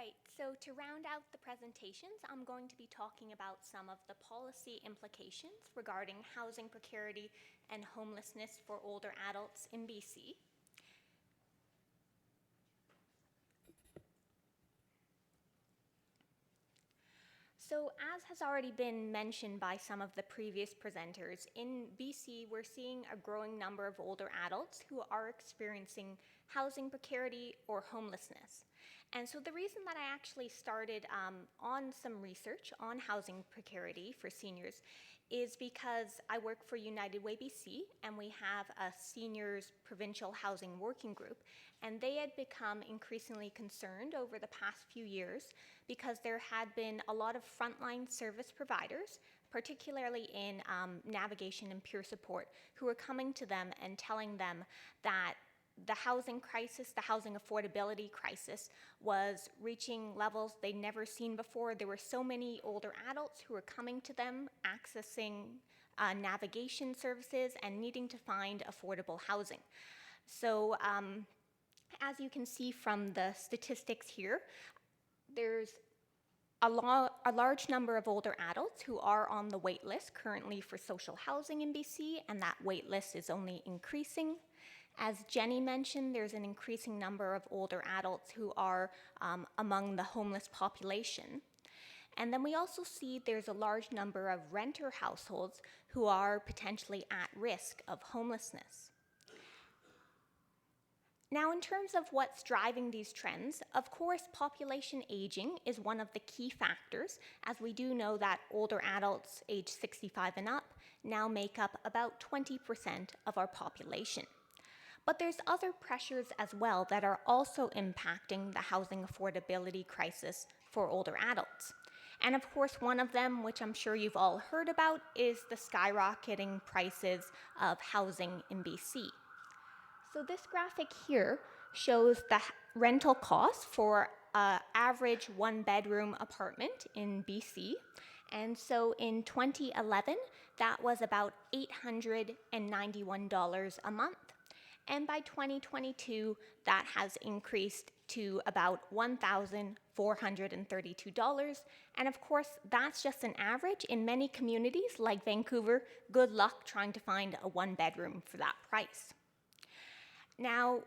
Right, so to round out the presentations, I'm going to be talking about some of the policy implications regarding housing precarity and homelessness for older adults in BC. So as has already been mentioned by some of the previous presenters, in BC we're seeing a growing number of older adults who are experiencing housing precarity or homelessness. And so the reason that I actually started on some research on housing precarity for seniors is because I work for United Way BC, and we have a seniors provincial housing working group, and they had become increasingly concerned over the past few years because there had been a lot of frontline service providers, particularly in navigation and peer support, who were coming to them and telling them that the housing crisis, the housing affordability crisis, was reaching levels they'd never seen before. There were so many older adults who were coming to them, accessing navigation services and needing to find affordable housing. So as you can see from the statistics here, there's a large number of older adults who are on the wait list currently for social housing in BC, and that wait list is only increasing. As Jenny mentioned, there's an increasing number of older adults who are among the homeless population. And then we also see there's a large number of renter households who are potentially at risk of homelessness. Now, in terms of what's driving these trends, of course, population aging is one of the key factors, as we do know that older adults aged 65 and up now make up about 20% of our population. But there's other pressures as well that are also impacting the housing affordability crisis for older adults. And of course, one of them, which I'm sure you've all heard about, is the skyrocketing prices of housing in BC. So this graphic here shows the rental costs for an average one-bedroom apartment in BC. And so in 2011, that was about $891 a month. And by 2022, that has increased to about $1,432. And of course, that's just an average. In many communities like Vancouver, good luck trying to find a one-bedroom for that price. Now,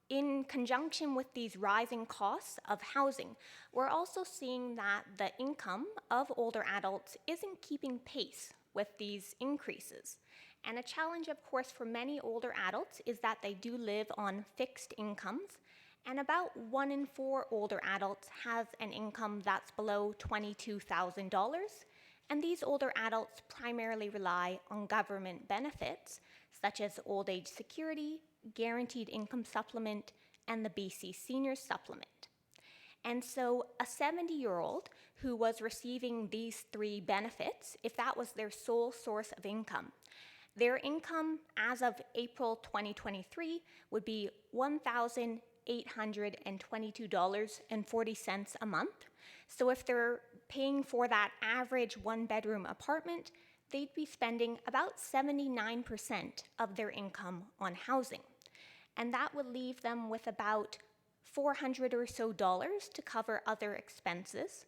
in conjunction with these rising costs of housing, we're also seeing that the income of older adults isn't keeping pace with these increases. And a challenge, of course, for many older adults is that they do live on fixed incomes, and about 1 in 4 older adults has an income that's below $22,000. And these older adults primarily rely on government benefits, such as old age security, guaranteed income supplement, and the BC Seniors Supplement. And so a 70-year-old who was receiving these 3 benefits, if that was their sole source of income, their income as of April 2023 would be $1,822.40 a month. So if they're paying for that average one-bedroom apartment, they'd be spending about 79% of their income on housing. And that would leave them with about $400 or so to cover other expenses.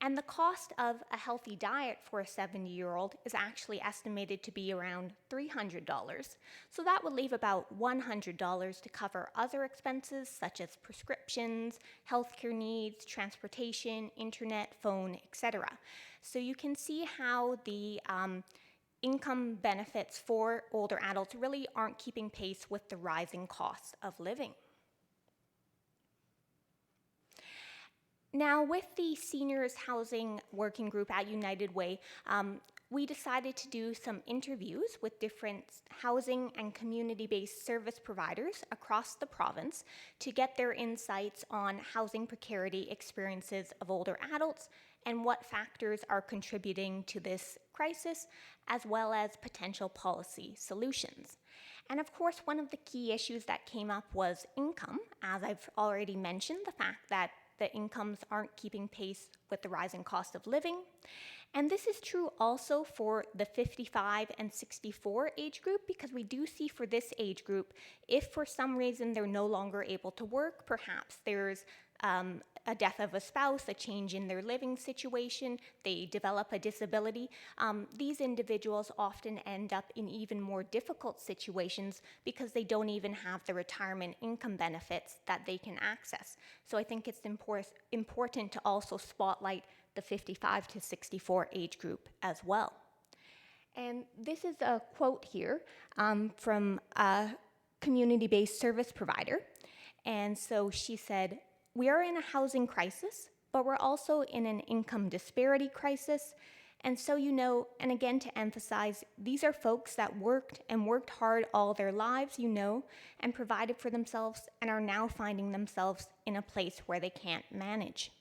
And the cost of a healthy diet for a 70-year-old is actually estimated to be around $300. So that would leave about $100 to cover other expenses such as prescriptions, healthcare needs, transportation, internet, phone, etc. So you can see how the income benefits for older adults really aren't keeping pace with the rising costs of living. Now, with the Seniors Housing Working Group at United Way, we decided to do some interviews with different housing and community-based service providers across the province to get their insights on housing precarity experiences of older adults and what factors are contributing to this crisis, as well as potential policy solutions. And of course, one of the key issues that came up was income. As I've already mentioned, the fact that the incomes aren't keeping pace with the rising cost of living. And this is true also for the 55 and 64 age group, because we do see for this age group, if for some reason they're no longer able to work, perhaps there's a death of a spouse, a change in their living situation, they develop a disability, these individuals often end up in even more difficult situations because they don't even have the retirement income benefits that they can access. So I think it's important to also spotlight the 55 to 64 age group as well. And this is a quote here from a community-based service provider. And so she said, "We are in a housing crisis, but we're also in an income disparity crisis. And so, and again to emphasize, these are folks that worked hard all their lives, and provided for themselves and are now finding themselves in a place where they can't manage."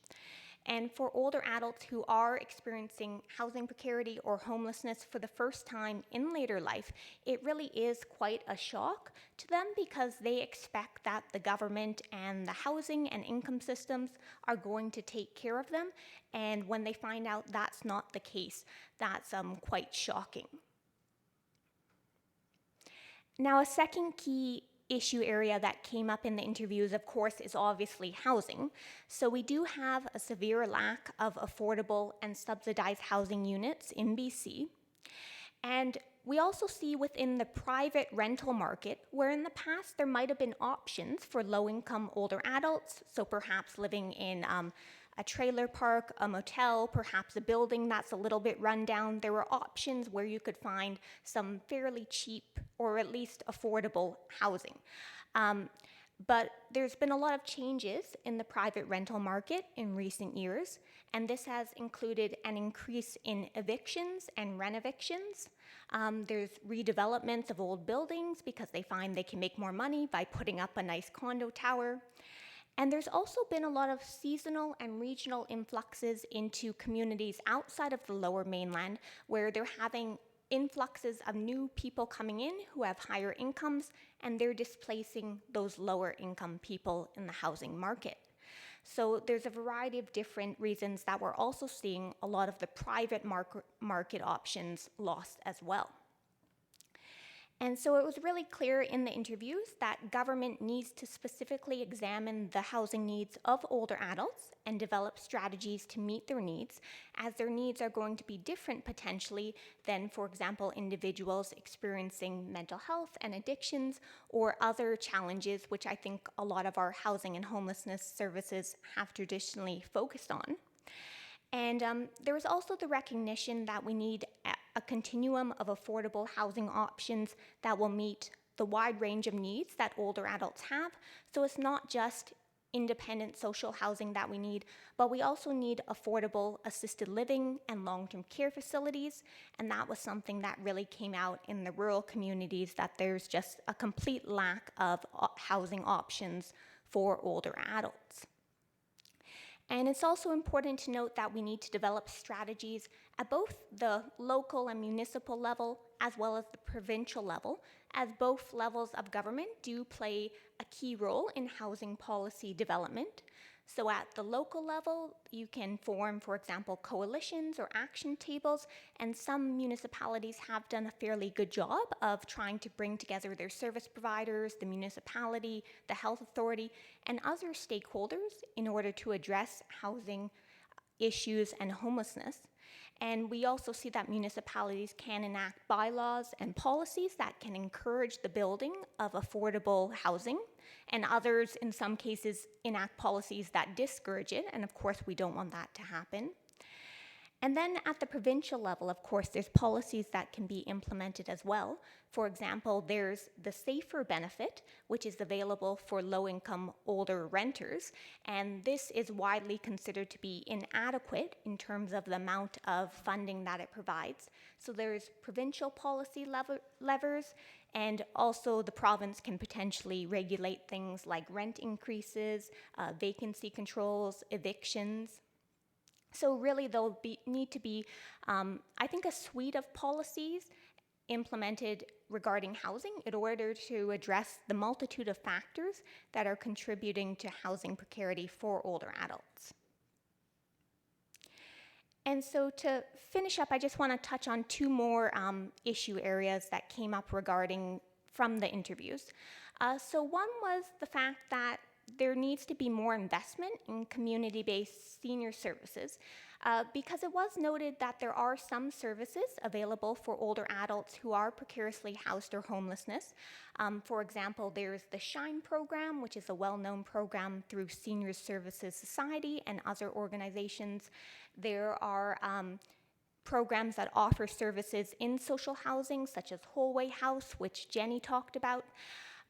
And for older adults who are experiencing housing precarity or homelessness for the first time in later life, it really is quite a shock to them because they expect that the government and the housing and income systems are going to take care of them. And when they find out that's not the case, that's quite shocking. Now, a second key issue area that came up in the interviews, of course, is obviously housing. So we do have a severe lack of affordable and subsidized housing units in BC. And we also see within the private rental market, where in the past there might have been options for low-income older adults, so perhaps living in a trailer park, a motel, perhaps a building that's a little bit run down. There were options where you could find some fairly cheap or at least affordable housing. But there's been a lot of changes in the private rental market in recent years, and this has included an increase in evictions and renovictions. There's redevelopments of old buildings because they find they can make more money by putting up a nice condo tower. And there's also been a lot of seasonal and regional influxes into communities outside of the Lower Mainland, where they're having influxes of new people coming in who have higher incomes, and they're displacing those lower income people in the housing market. So there's a variety of different reasons that we're also seeing a lot of the private market options lost as well. And so it was really clear in the interviews that government needs to specifically examine the housing needs of older adults and develop strategies to meet their needs, as their needs are going to be different potentially than, for example, individuals experiencing mental health and addictions or other challenges, which I think a lot of our housing and homelessness services have traditionally focused on. And there was also the recognition that we need a continuum of affordable housing options that will meet the wide range of needs that older adults have. So it's not just independent social housing that we need, but we also need affordable assisted living and long-term care facilities. And that was something that really came out in the rural communities, that there's just a complete lack of housing options for older adults. And it's also important to note that we need to develop strategies at both the local and municipal level as well as the provincial level, as both levels of government do play a key role in housing policy development. So at the local level, you can form, for example, coalitions or action tables, and some municipalities have done a fairly good job of trying to bring together their service providers, the municipality, the health authority, and other stakeholders in order to address housing issues and homelessness. And we also see that municipalities can enact bylaws and policies that can encourage the building of affordable housing, and others, in some cases, enact policies that discourage it, and of course we don't want that to happen. And then at the provincial level, of course, there's policies that can be implemented as well. For example, there's the SAFER benefit, which is available for low-income older renters, and this is widely considered to be inadequate in terms of the amount of funding that it provides. So there's provincial policy levers, and also the province can potentially regulate things like rent increases, vacancy controls, evictions. So really, there'll need to be, I think, a suite of policies implemented regarding housing in order to address the multitude of factors that are contributing to housing precarity for older adults. And so to finish up, I just want to touch on two more issue areas that came up regarding from the interviews. So one was the fact that there needs to be more investment in community-based senior services because it was noted that there are some services available for older adults who are precariously housed or homelessness. For example, there's the SHINE program, which is a well-known program through Seniors Services Society and other organizations. There are programs that offer services in social housing, such as Wholeway House, which Jenny talked about.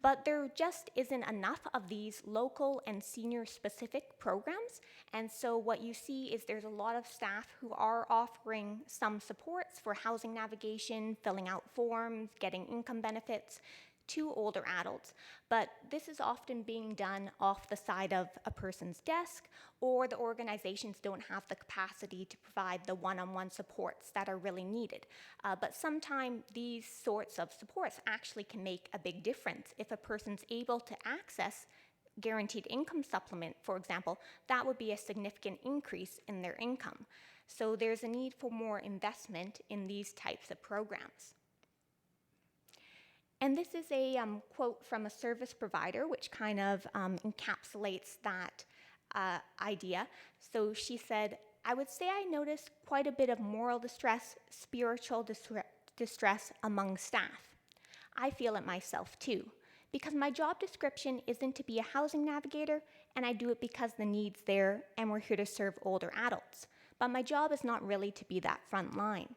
But there just isn't enough of these local and senior-specific programs. And so what you see is there's a lot of staff who are offering some supports for housing navigation, filling out forms, getting income benefits to older adults. But this is often being done off the side of a person's desk, or the organizations don't have the capacity to provide the one-on-one supports that are really needed. But sometimes these sorts of supports actually can make a big difference. If a person's able to access guaranteed income supplement, for example, that would be a significant increase in their income. So there's a need for more investment in these types of programs. And this is a quote from a service provider, which kind of encapsulates that idea. So she said, "I would say I noticed quite a bit of moral distress, spiritual distress among staff. I feel it myself too, because my job description isn't to be a housing navigator, and I do it because the need's there and we're here to serve older adults. But my job is not really to be that front line.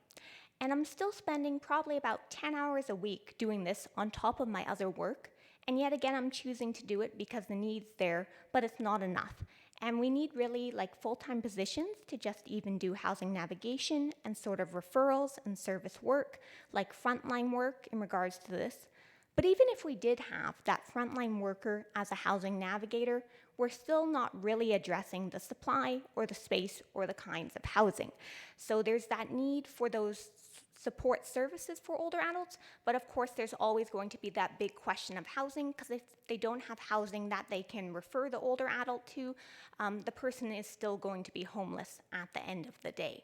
And I'm still spending probably about 10 hours a week doing this on top of my other work, and yet again I'm choosing to do it because the need's there, but it's not enough. And we need really like full-time positions to just even do housing navigation and sort of referrals and service work, like frontline work in regards to this. But even if we did have that frontline worker as a housing navigator, we're still not really addressing the supply or the space or the kinds of housing. So there's that need for those support services for older adults, but of course there's always going to be that big question of housing, because if they don't have housing that they can refer the older adult to, the person is still going to be homeless at the end of the day.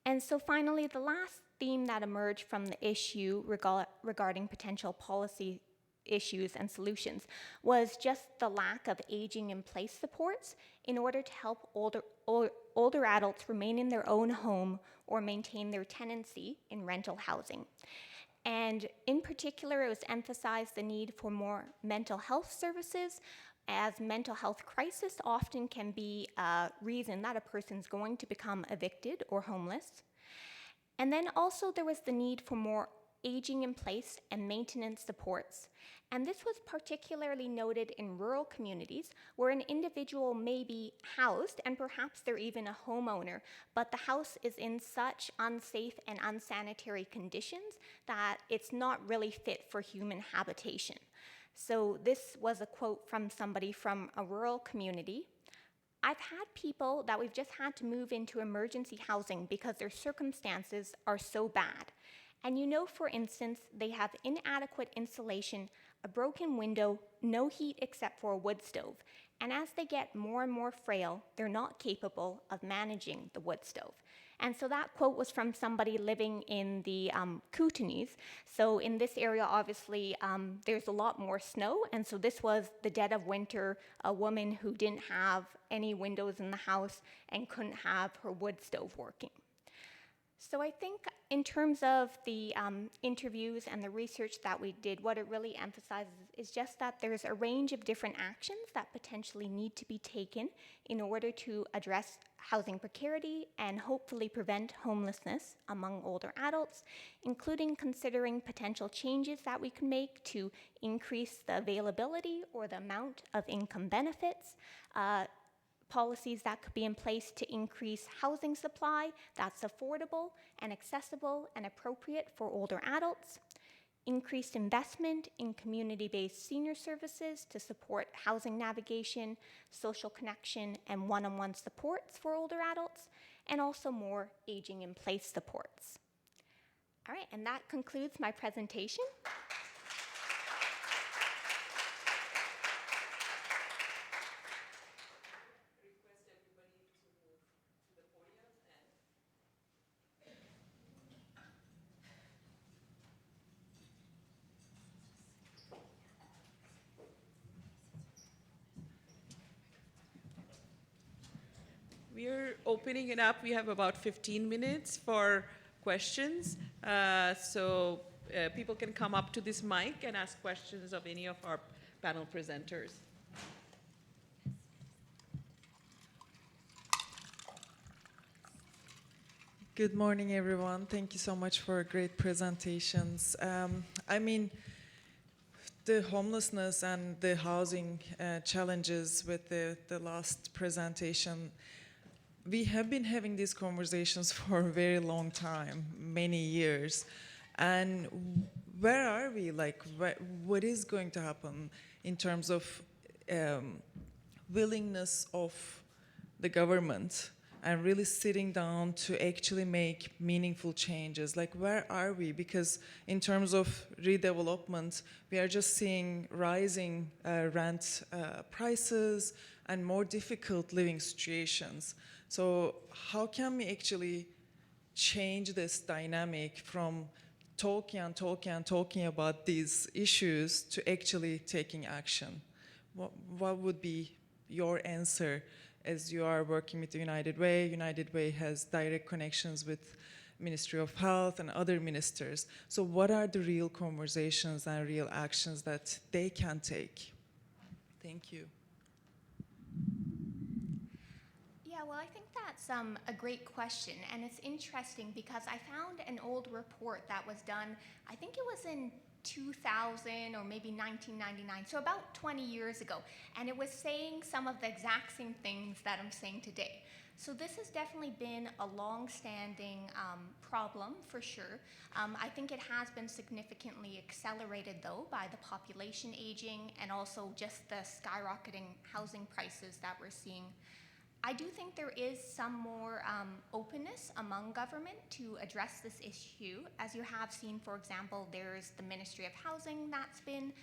And so finally, the last theme that emerged from the issue regarding potential policy issues and solutions was just the lack of aging in place supports in order to help older adults remain in their own home or maintain their tenancy in rental housing. And in particular, it was emphasized the need for more mental health services, as mental health crisis often can be a reason that a person's going to become evicted or homeless. And then also there was the need for more aging in place and maintenance supports. And this was particularly noted in rural communities where an individual may be housed, and perhaps they're even a homeowner, but the house is in such unsafe and unsanitary conditions that it's not really fit for human habitation. So this was a quote from somebody from a rural community. "I've had people that we've just had to move into emergency housing because their circumstances are so bad. And you know, for instance, they have inadequate insulation, a broken window, no heat except for a wood stove. And as they get more and more frail, they're not capable of managing the wood stove." And so that quote was from somebody living in the Kootenays. So in this area, obviously, there's a lot more snow. And so this was the dead of winter, a woman who didn't have any windows in the house and couldn't have her wood stove working. So I think in terms of the interviews and the research that we did, what it really emphasizes is just that there's a range of different actions that potentially need to be taken in order to address housing precarity and hopefully prevent homelessness among older adults, including considering potential changes that we can make to increase the availability or the amount of income benefits, policies that could be in place to increase housing supply that's affordable and accessible and appropriate for older adults, increased investment in community-based senior services to support housing navigation, social connection, and one-on-one supports for older adults, and also more aging in place supports. All right, and that concludes my presentation. we're opening it up. We have about 15 minutes for questions. People can come up to this mic and ask questions of any of our panel presenters. Good morning, everyone. Thank you so much for great presentations. The homelessness and the housing challenges with the last presentation, we have been having these conversations for a very long time, many years. And where are we? Like, what is going to happen in terms of willingness of the government and really sitting down to actually make meaningful changes? Like, where are we? Because in terms of redevelopment, we are just seeing rising rent prices and more difficult living situations. So how can we actually change this dynamic from talking and talking and talking about these issues to actually taking action? What would be your answer as you are working with the United Way? United Way has direct connections with Ministry of Health and other ministers. So what are the real conversations and real actions that they can take? Thank you. Yeah, well, I think that's a great question, and it's interesting because I found an old report that was done, I think it was in 2000 or maybe 1999, so about 20 years ago, and it was saying some of the exact same things that I'm saying today. So this has definitely been a long-standing problem for sure. I think it has been significantly accelerated though by the population aging and also just the skyrocketing housing prices that we're seeing. I do think there is some more openness among government to address this issue. As you have seen, for example, there's the Ministry of Housing that's been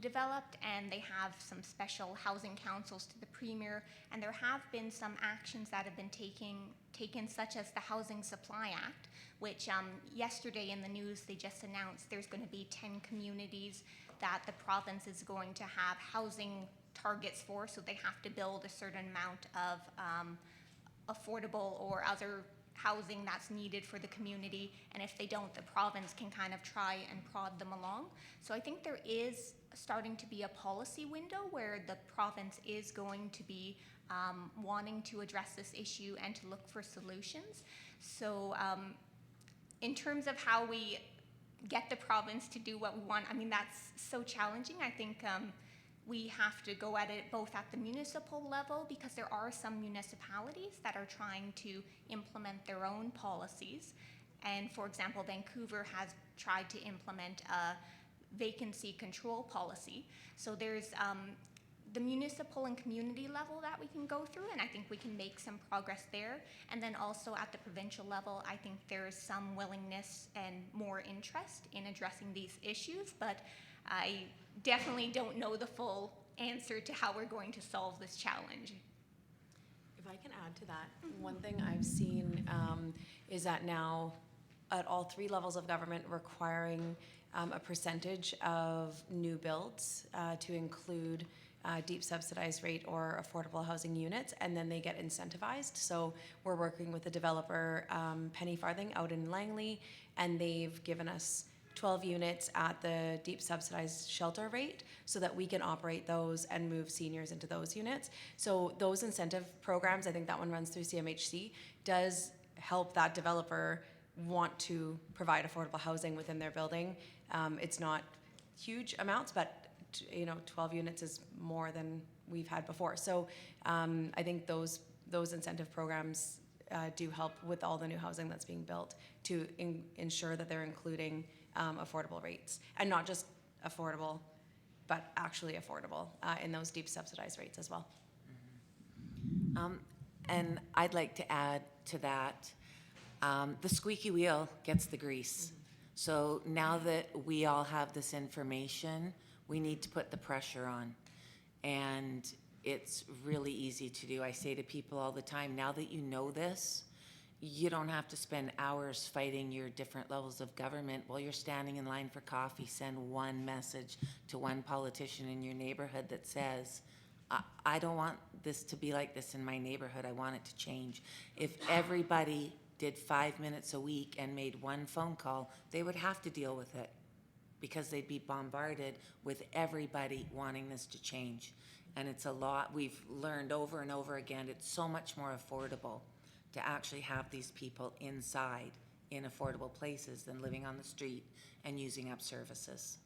developed, and they have some special housing councils to the Premier, and there have been some actions that have been taken, such as the Housing Supply Act, which yesterday in the news they just announced there's going to be 10 communities that the province is going to have housing targets for, so they have to build a certain amount of affordable or other housing that's needed for the community, and if they don't, the province can kind of try and prod them along. So I think there is starting to be a policy window where the province is going to be wanting to address this issue and to look for solutions. So in terms of how we get the province to do what we want, I mean, that's so challenging. I think we have to go at it both at the municipal level, because there are some municipalities that are trying to implement their own policies. And for example, Vancouver has tried to implement a vacancy control policy. So there's the municipal and community level that we can go through, and I think we can make some progress there. And then also at the provincial level, I think there's some willingness and more interest in addressing these issues, but I definitely don't know the full answer to how we're going to solve this challenge. If I can add to that, one thing I've seen is that now at all three levels of government requiring a percentage of new builds to include deep subsidized rate or affordable housing units, and then they get incentivized. So we're working with a developer, Penny Farthing, out in Langley, and they've given us 12 units at the deep subsidized shelter rate so that we can operate those and move seniors into those units. So those incentive programs, I think that one runs through CMHC, does help that developer want to provide affordable housing within their building. It's not huge amounts, but 12 units is more than we've had before. So I think those incentive programs do help with all the new housing that's being built to ensure that they're including affordable rates, and not just affordable, but actually affordable in those deep subsidized rates as well. And I'd like to add to that, the squeaky wheel gets the grease. So now that we all have this information, we need to put the pressure on. And it's really easy to do. I say to people all the time, now that you know this, you don't have to spend hours fighting your different levels of government while you're standing in line for coffee. Send one message to one politician in your neighborhood that says, I don't want this to be like this in my neighborhood. I want it to change. If everybody did 5 minutes a week and made one phone call, they would have to deal with it because they'd be bombarded with everybody wanting this to change. And it's a lot. We've learned over and over again, it's so much more affordable to actually have these people inside in affordable places than living on the street and using up services.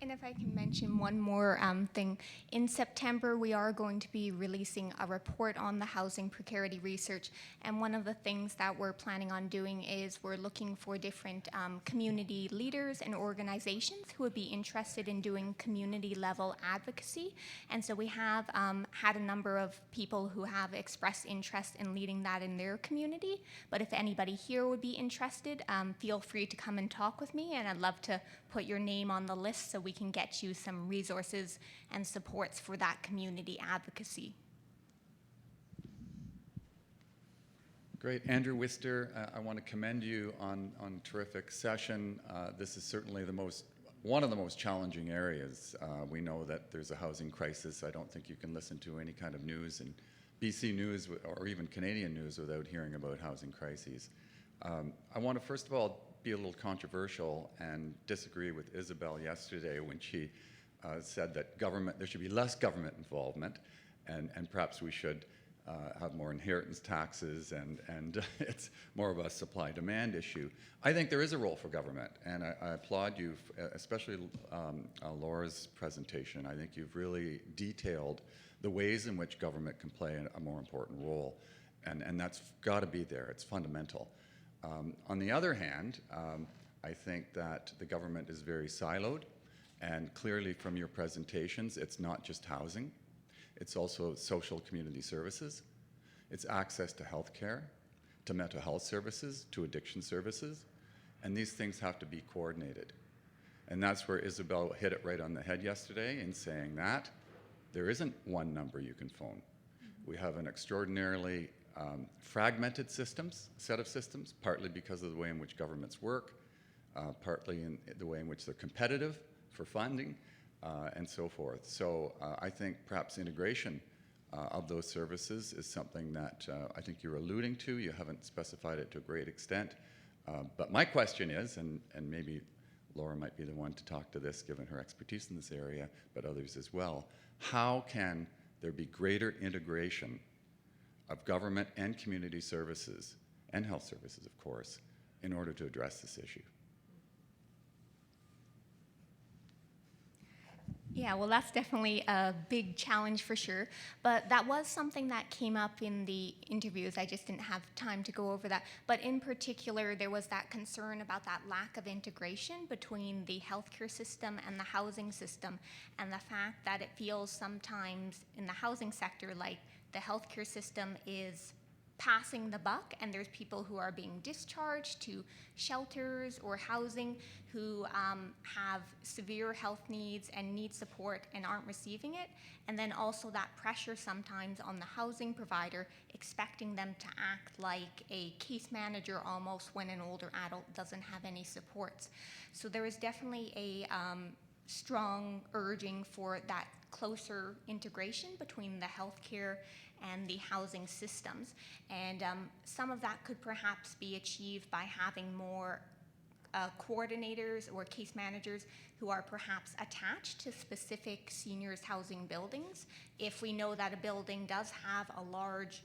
And if I can mention one more thing, in September we are going to be releasing a report on the housing precarity research, and one of the things that we're planning on doing is we're looking for different community leaders and organizations who would be interested in doing community level advocacy. And so we have had a number of people who have expressed interest in leading that in their community, but if anybody here would be interested, feel free to come and talk with me, and I'd love to put your name on the list so we can get you some resources and supports for that community advocacy. Great. Andrew Wister, I want to commend you on a terrific session. This is certainly one of the most challenging areas. We know that there's a housing crisis. I don't think you can listen to any kind of news in BC news or even Canadian news without hearing about housing crises. I want to first of all be a little controversial and disagree with Isabel yesterday when she said that there should be less government involvement, and perhaps we should have more inheritance taxes, and it's more of a supply-demand issue. I think there is a role for government, and I applaud you, especially Laura's presentation. I think you've really detailed the ways in which government can play a more important role, and that's got to be there. It's fundamental. On the other hand, I think that the government is very siloed, and clearly from your presentations, it's not just housing. It's also social community services. It's access to health care, to mental health services, to addiction services, and these things have to be coordinated. And that's where Isabel hit it right on the head yesterday in saying that there isn't one number you can phone. We have an extraordinarily fragmented set of systems, partly because of the way in which governments work, partly in the way in which they're competitive for funding, and so forth. So I think perhaps integration of those services is something that I think you're alluding to. You haven't specified it to a great extent. But my question is, and maybe Laura might be the one to talk to this given her expertise in this area, but others as well, how can there be greater integration of government and community services, and health services, of course, in order to address this issue? Yeah, well, that's definitely a big challenge for sure. But that was something that came up in the interviews. I just didn't have time to go over that. But in particular, there was that concern about that lack of integration between the healthcare system and the housing system, and the fact that it feels sometimes in the housing sector like the healthcare system is passing the buck, and there's people who are being discharged to shelters or housing who have severe health needs and need support and aren't receiving it. And then also that pressure sometimes on the housing provider, expecting them to act like a case manager almost when an older adult doesn't have any supports. So there is definitely a strong urging for that closer integration between the healthcare and the housing systems. And some of that could perhaps be achieved by having more coordinators or case managers who are perhaps attached to specific seniors housing buildings. If we know that a building does have a large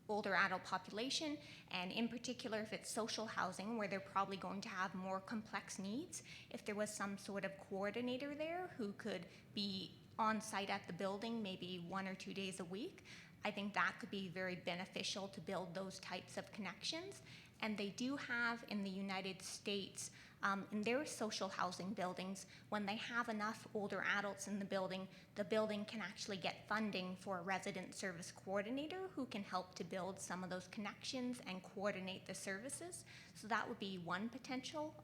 older adult population, and in particular if it's social housing where they're probably going to have more complex needs, if there was some sort of coordinator there who could be on site at the building maybe 1 or 2 days a week, I think that could be very beneficial to build those types of connections. And they do have in the United States, in their social housing buildings, when they have enough older adults in the building can actually get funding for a resident service coordinator who can help to build some of those connections and coordinate the services. So that would be one potential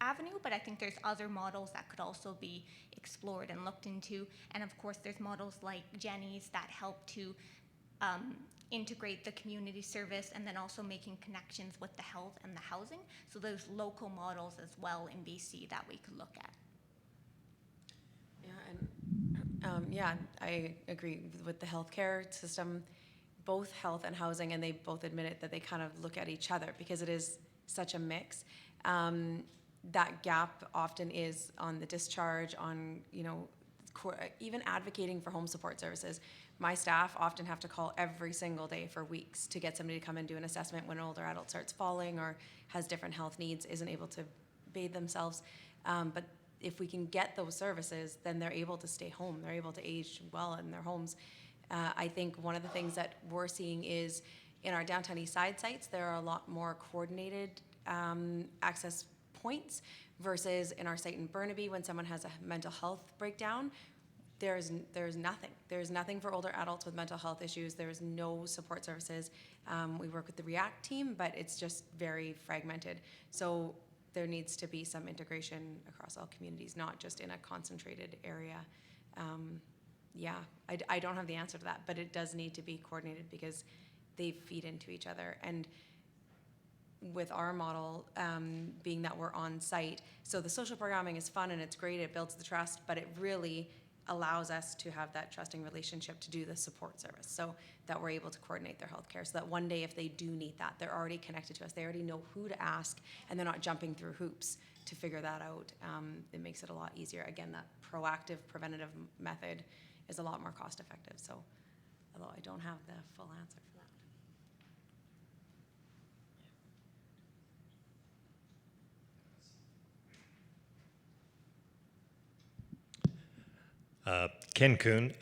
avenue, but I think there's other models that could also be explored and looked into. And of course, there's models like Jenny's that help to integrate the community service and then also making connections with the health and the housing. So there's local models as well in BC that we could look at. Yeah, Yeah, I agree with the healthcare system, both health and housing, and they both admitted that they kind of look at each other because it is such a mix. That gap often is on the discharge, on, you know, even advocating for home support services. My staff often have to call every single day for weeks to get somebody to come and do an assessment when an older adult starts falling or has different health needs, isn't able to bathe themselves. But if we can get those services, then they're able to stay home. They're able to age well in their homes. I think one of the things that we're seeing is in our downtown east side sites, there are a lot more coordinated access points versus in our site in Burnaby when someone has a mental health breakdown. There's nothing. There's nothing for older adults with mental health issues. There's no support services. We work with the REACT team, but it's just very fragmented. So there needs to be some integration across all communities, not just in a concentrated area. Yeah, I don't have the answer to that, but it does need to be coordinated because they feed into each other. And with our model being that we're on site, so the social programming is fun and it's great, it builds the trust, but it really allows us to have that trusting relationship to do the support service so that we're able to coordinate their healthcare so that one day if they do need that, they're already connected to us. They already know who to ask and they're not jumping through hoops to figure that out. It makes it a lot easier. Again, that proactive preventative method is a lot more cost effective. So although I don't have the full answer for that. Ken Kuhn,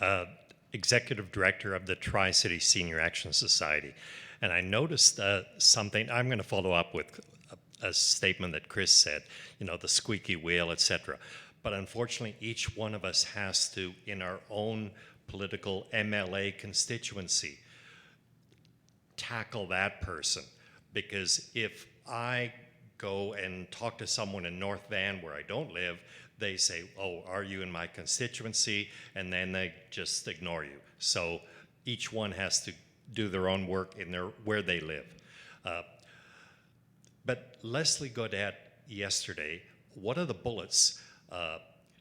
Executive Director of the Tri-City Senior Action Society. And I noticed something, I'm going to follow up with a statement that Chris said, you know, the squeaky wheel, etc. But unfortunately, each one of us has to, in our own political MLA constituency, tackle that person. Because if I go and talk to someone in North Van where I don't live, they say, oh, are you in my constituency? And then they just ignore you. So each one has to do their own work in where they live. But Leslie Godet yesterday, one of the bullets,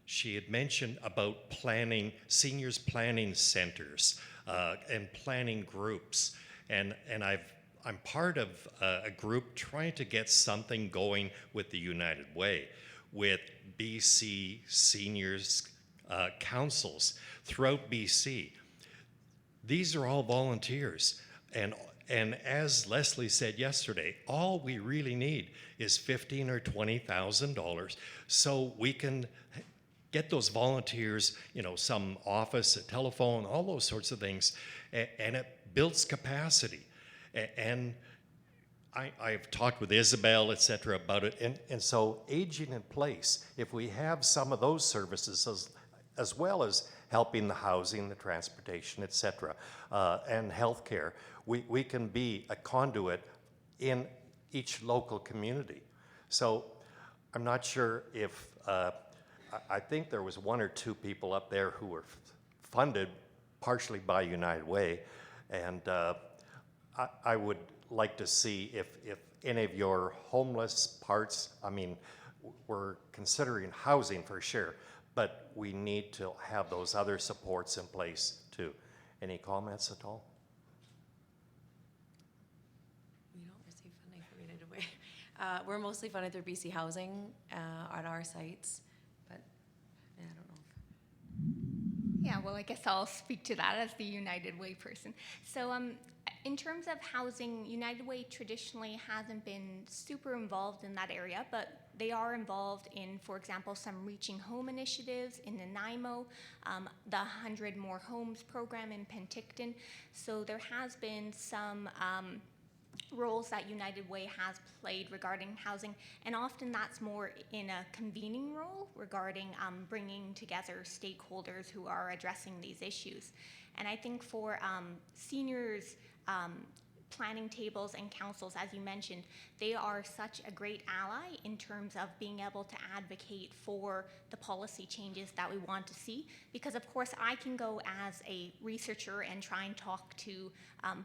she had mentioned about planning, seniors planning centers and planning groups. And I'm part of a group trying to get something going with the United Way, with BC seniors councils throughout BC. These are all volunteers. And as Leslie said yesterday, all we really need is $15,000 or $20,000 so we can get those volunteers, you know, some office, a telephone, all those sorts of things, and it builds capacity. And I've talked with Isabel, et cetera, about it. And so aging in place, if we have some of those services as well as helping the housing, the transportation, et cetera, and healthcare, we can be a conduit in each local community. So I'm not sure if, I think there was one or two people up there who were funded partially by United Way, and I would like to see if any of your homeless parts, I mean, we're considering housing for sure, but we need to have those other supports in place too. Any comments at all? We don't receive funding for United Way. We're mostly funded through BC Housing at our sites, but yeah, I don't know. Yeah, well, I guess I'll speak to that as the United Way person. So in terms of housing, United Way traditionally hasn't been super involved in that area, but they are involved in, for example, some Reaching Home initiatives in Nanaimo, the 100 More Homes program in Penticton. So there has been some roles that United Way has played regarding housing, and often that's more in a convening role regarding bringing together stakeholders who are addressing these issues. And I think for seniors, planning tables and councils, as you mentioned, they are such a great ally in terms of being able to advocate for the policy changes that we want to see. Because of course I can go as a researcher and try and talk to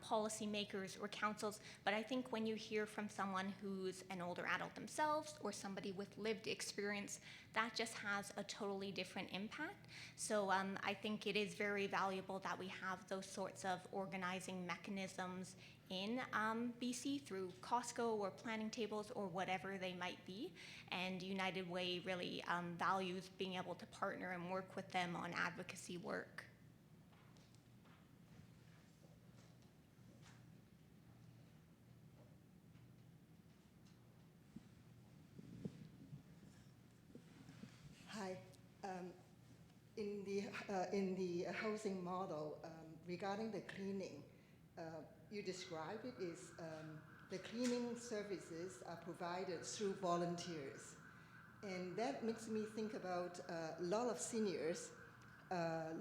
policymakers or councils, but I think when you hear from someone who's an older adult themselves or somebody with lived experience, that just has a totally different impact. So I think it is very valuable that we have those sorts of organizing mechanisms in BC through Costco or planning tables or whatever they might be. And United Way really values being able to partner and work with them on advocacy work. Hi. In the housing model, regarding the cleaning, you describe it as the cleaning services are provided through volunteers. And that makes me think about a lot of seniors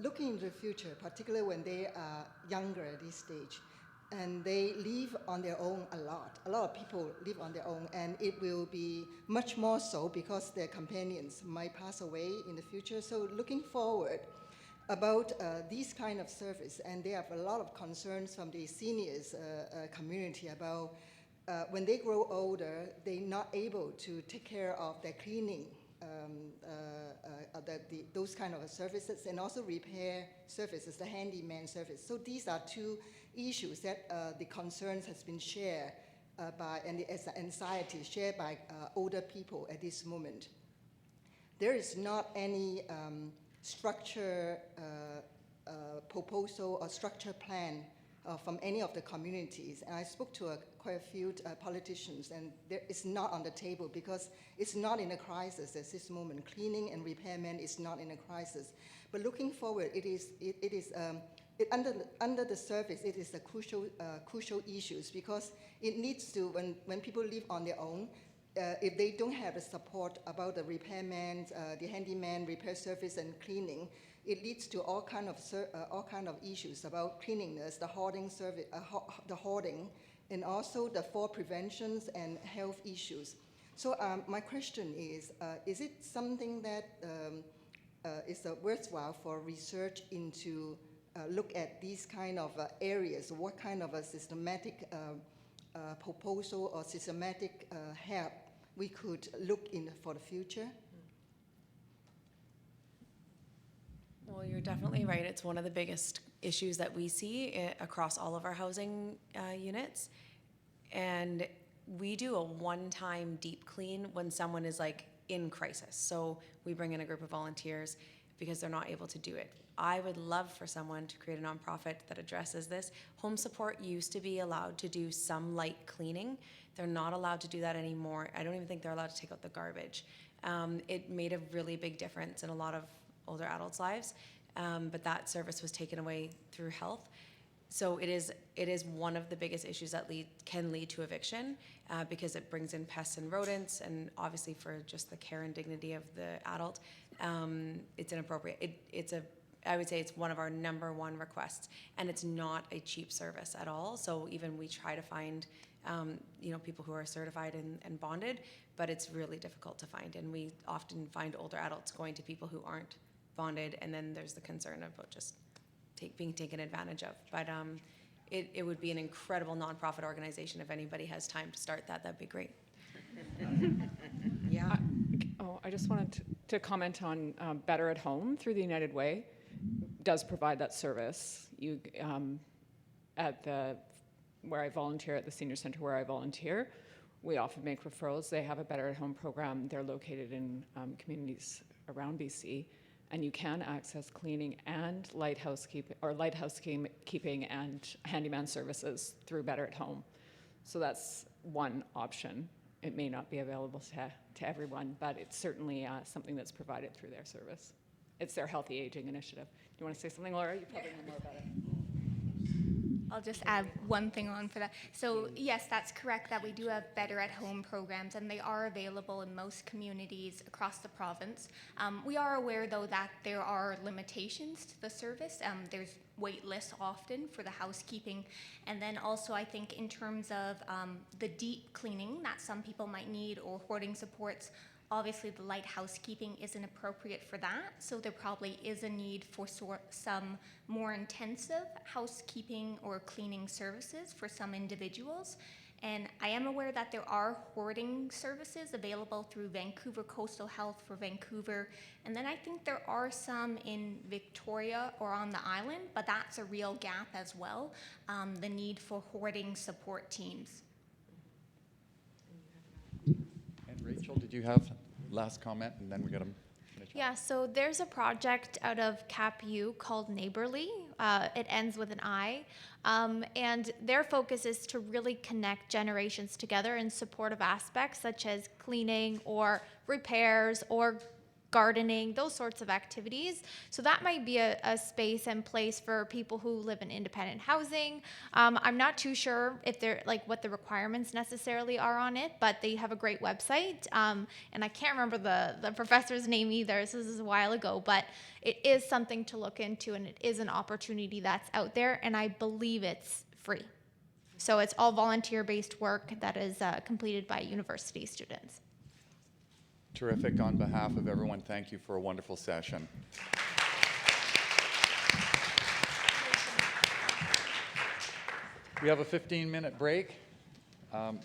looking into the future, particularly when they are younger at this stage. And they live on their own a lot. A lot of people live on their own, and it will be much more so because their companions might pass away in the future. So looking forward about these kind of service, and they have a lot of concerns from the seniors community about when they grow older, they're not able to take care of their cleaning, those kind of services, and also repair services, the handyman service. So these are two issues that the concerns has been shared by, and the anxiety shared by older people at this moment. There is not any structure proposal or structure plan from any of the communities. And I spoke to quite a few politicians, and it's not on the table because it's not in a crisis at this moment. Cleaning and repairman is not in a crisis. But looking forward, under the surface, it is a crucial issues because it needs to, when people live on their own, if they don't have the support about the repairman, the handyman, repair service, and cleaning, it leads to all kind of issues about cleanliness, the hoarding service, the hoarding, and also the fall preventions and health issues. So my question is it something that is worthwhile for research into look at these kind of areas? What kind of a systematic proposal or systematic help we could look in for the future? Well, you're definitely right. It's one of the biggest issues that we see across all of our housing units. And we do a one-time deep clean when someone is like in crisis. So we bring in a group of volunteers because they're not able to do it. I would love for someone to create a nonprofit that addresses this. Home Support used to be allowed to do some light cleaning. They're not allowed to do that anymore. I don't even think they're allowed to take out the garbage. It made a really big difference in a lot of older adults' lives, but that service was taken away through health. So it is one of the biggest issues that can lead to eviction because it brings in pests and rodents, and obviously for just the care and dignity of the adult, it's inappropriate. I would say it's one of our number one requests, and it's not a cheap service at all. So even we try to find people who are certified and bonded, but it's really difficult to find, and we often find older adults going to people who aren't bonded, and then there's the concern about just being taken advantage of. But it would be an incredible nonprofit organization. If anybody has time to start that'd be great. Yeah. I just wanted to comment on Better at Home through the United Way does provide that service. Where I volunteer at the senior center where I volunteer, we often make referrals. They have a Better at Home program. They're located in communities around BC, and you can access cleaning and light housekeeping and handyman services through Better at Home. So that's one option. It may not be available to everyone, but it's certainly something that's provided through their service. It's their Healthy Aging Initiative. Do you want to say something, Laura? You probably know more about it. I'll just add one thing on for that. So yes, that's correct that we do have better at home programs and they are available in most communities across the province. We are aware though that there are limitations to the service. There's wait lists often for the housekeeping. And then also I think in terms of the deep cleaning that some people might need or hoarding supports, obviously, the light housekeeping isn't appropriate for that, so there probably is a need for some more intensive housekeeping or cleaning services for some individuals. And I am aware that there are hoarding services available through Vancouver Coastal Health for Vancouver, and then I think there are some in Victoria or on the island, but that's a real gap as well, the need for hoarding support teams. And Rachel, did you have last comment, and then we got to finish up? Yeah, so there's a project out of CapU called Neighborly. It ends with an I. And their focus is to really connect generations together in supportive aspects such as cleaning or repairs or gardening, those sorts of activities. So that might be a space and place for people who live in independent housing. I'm not too sure if they're like what the requirements necessarily are on it, but they have a great website. And I can't remember the professor's name either, so this is a while ago, but it is something to look into and it is an opportunity that's out there, and I believe it's free. So it's all volunteer-based work that is completed by university students. Terrific. On behalf of everyone, thank you for a wonderful session. We have a 15-minute break.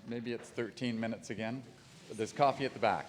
Maybe it's 13 minutes again. There's coffee at the back.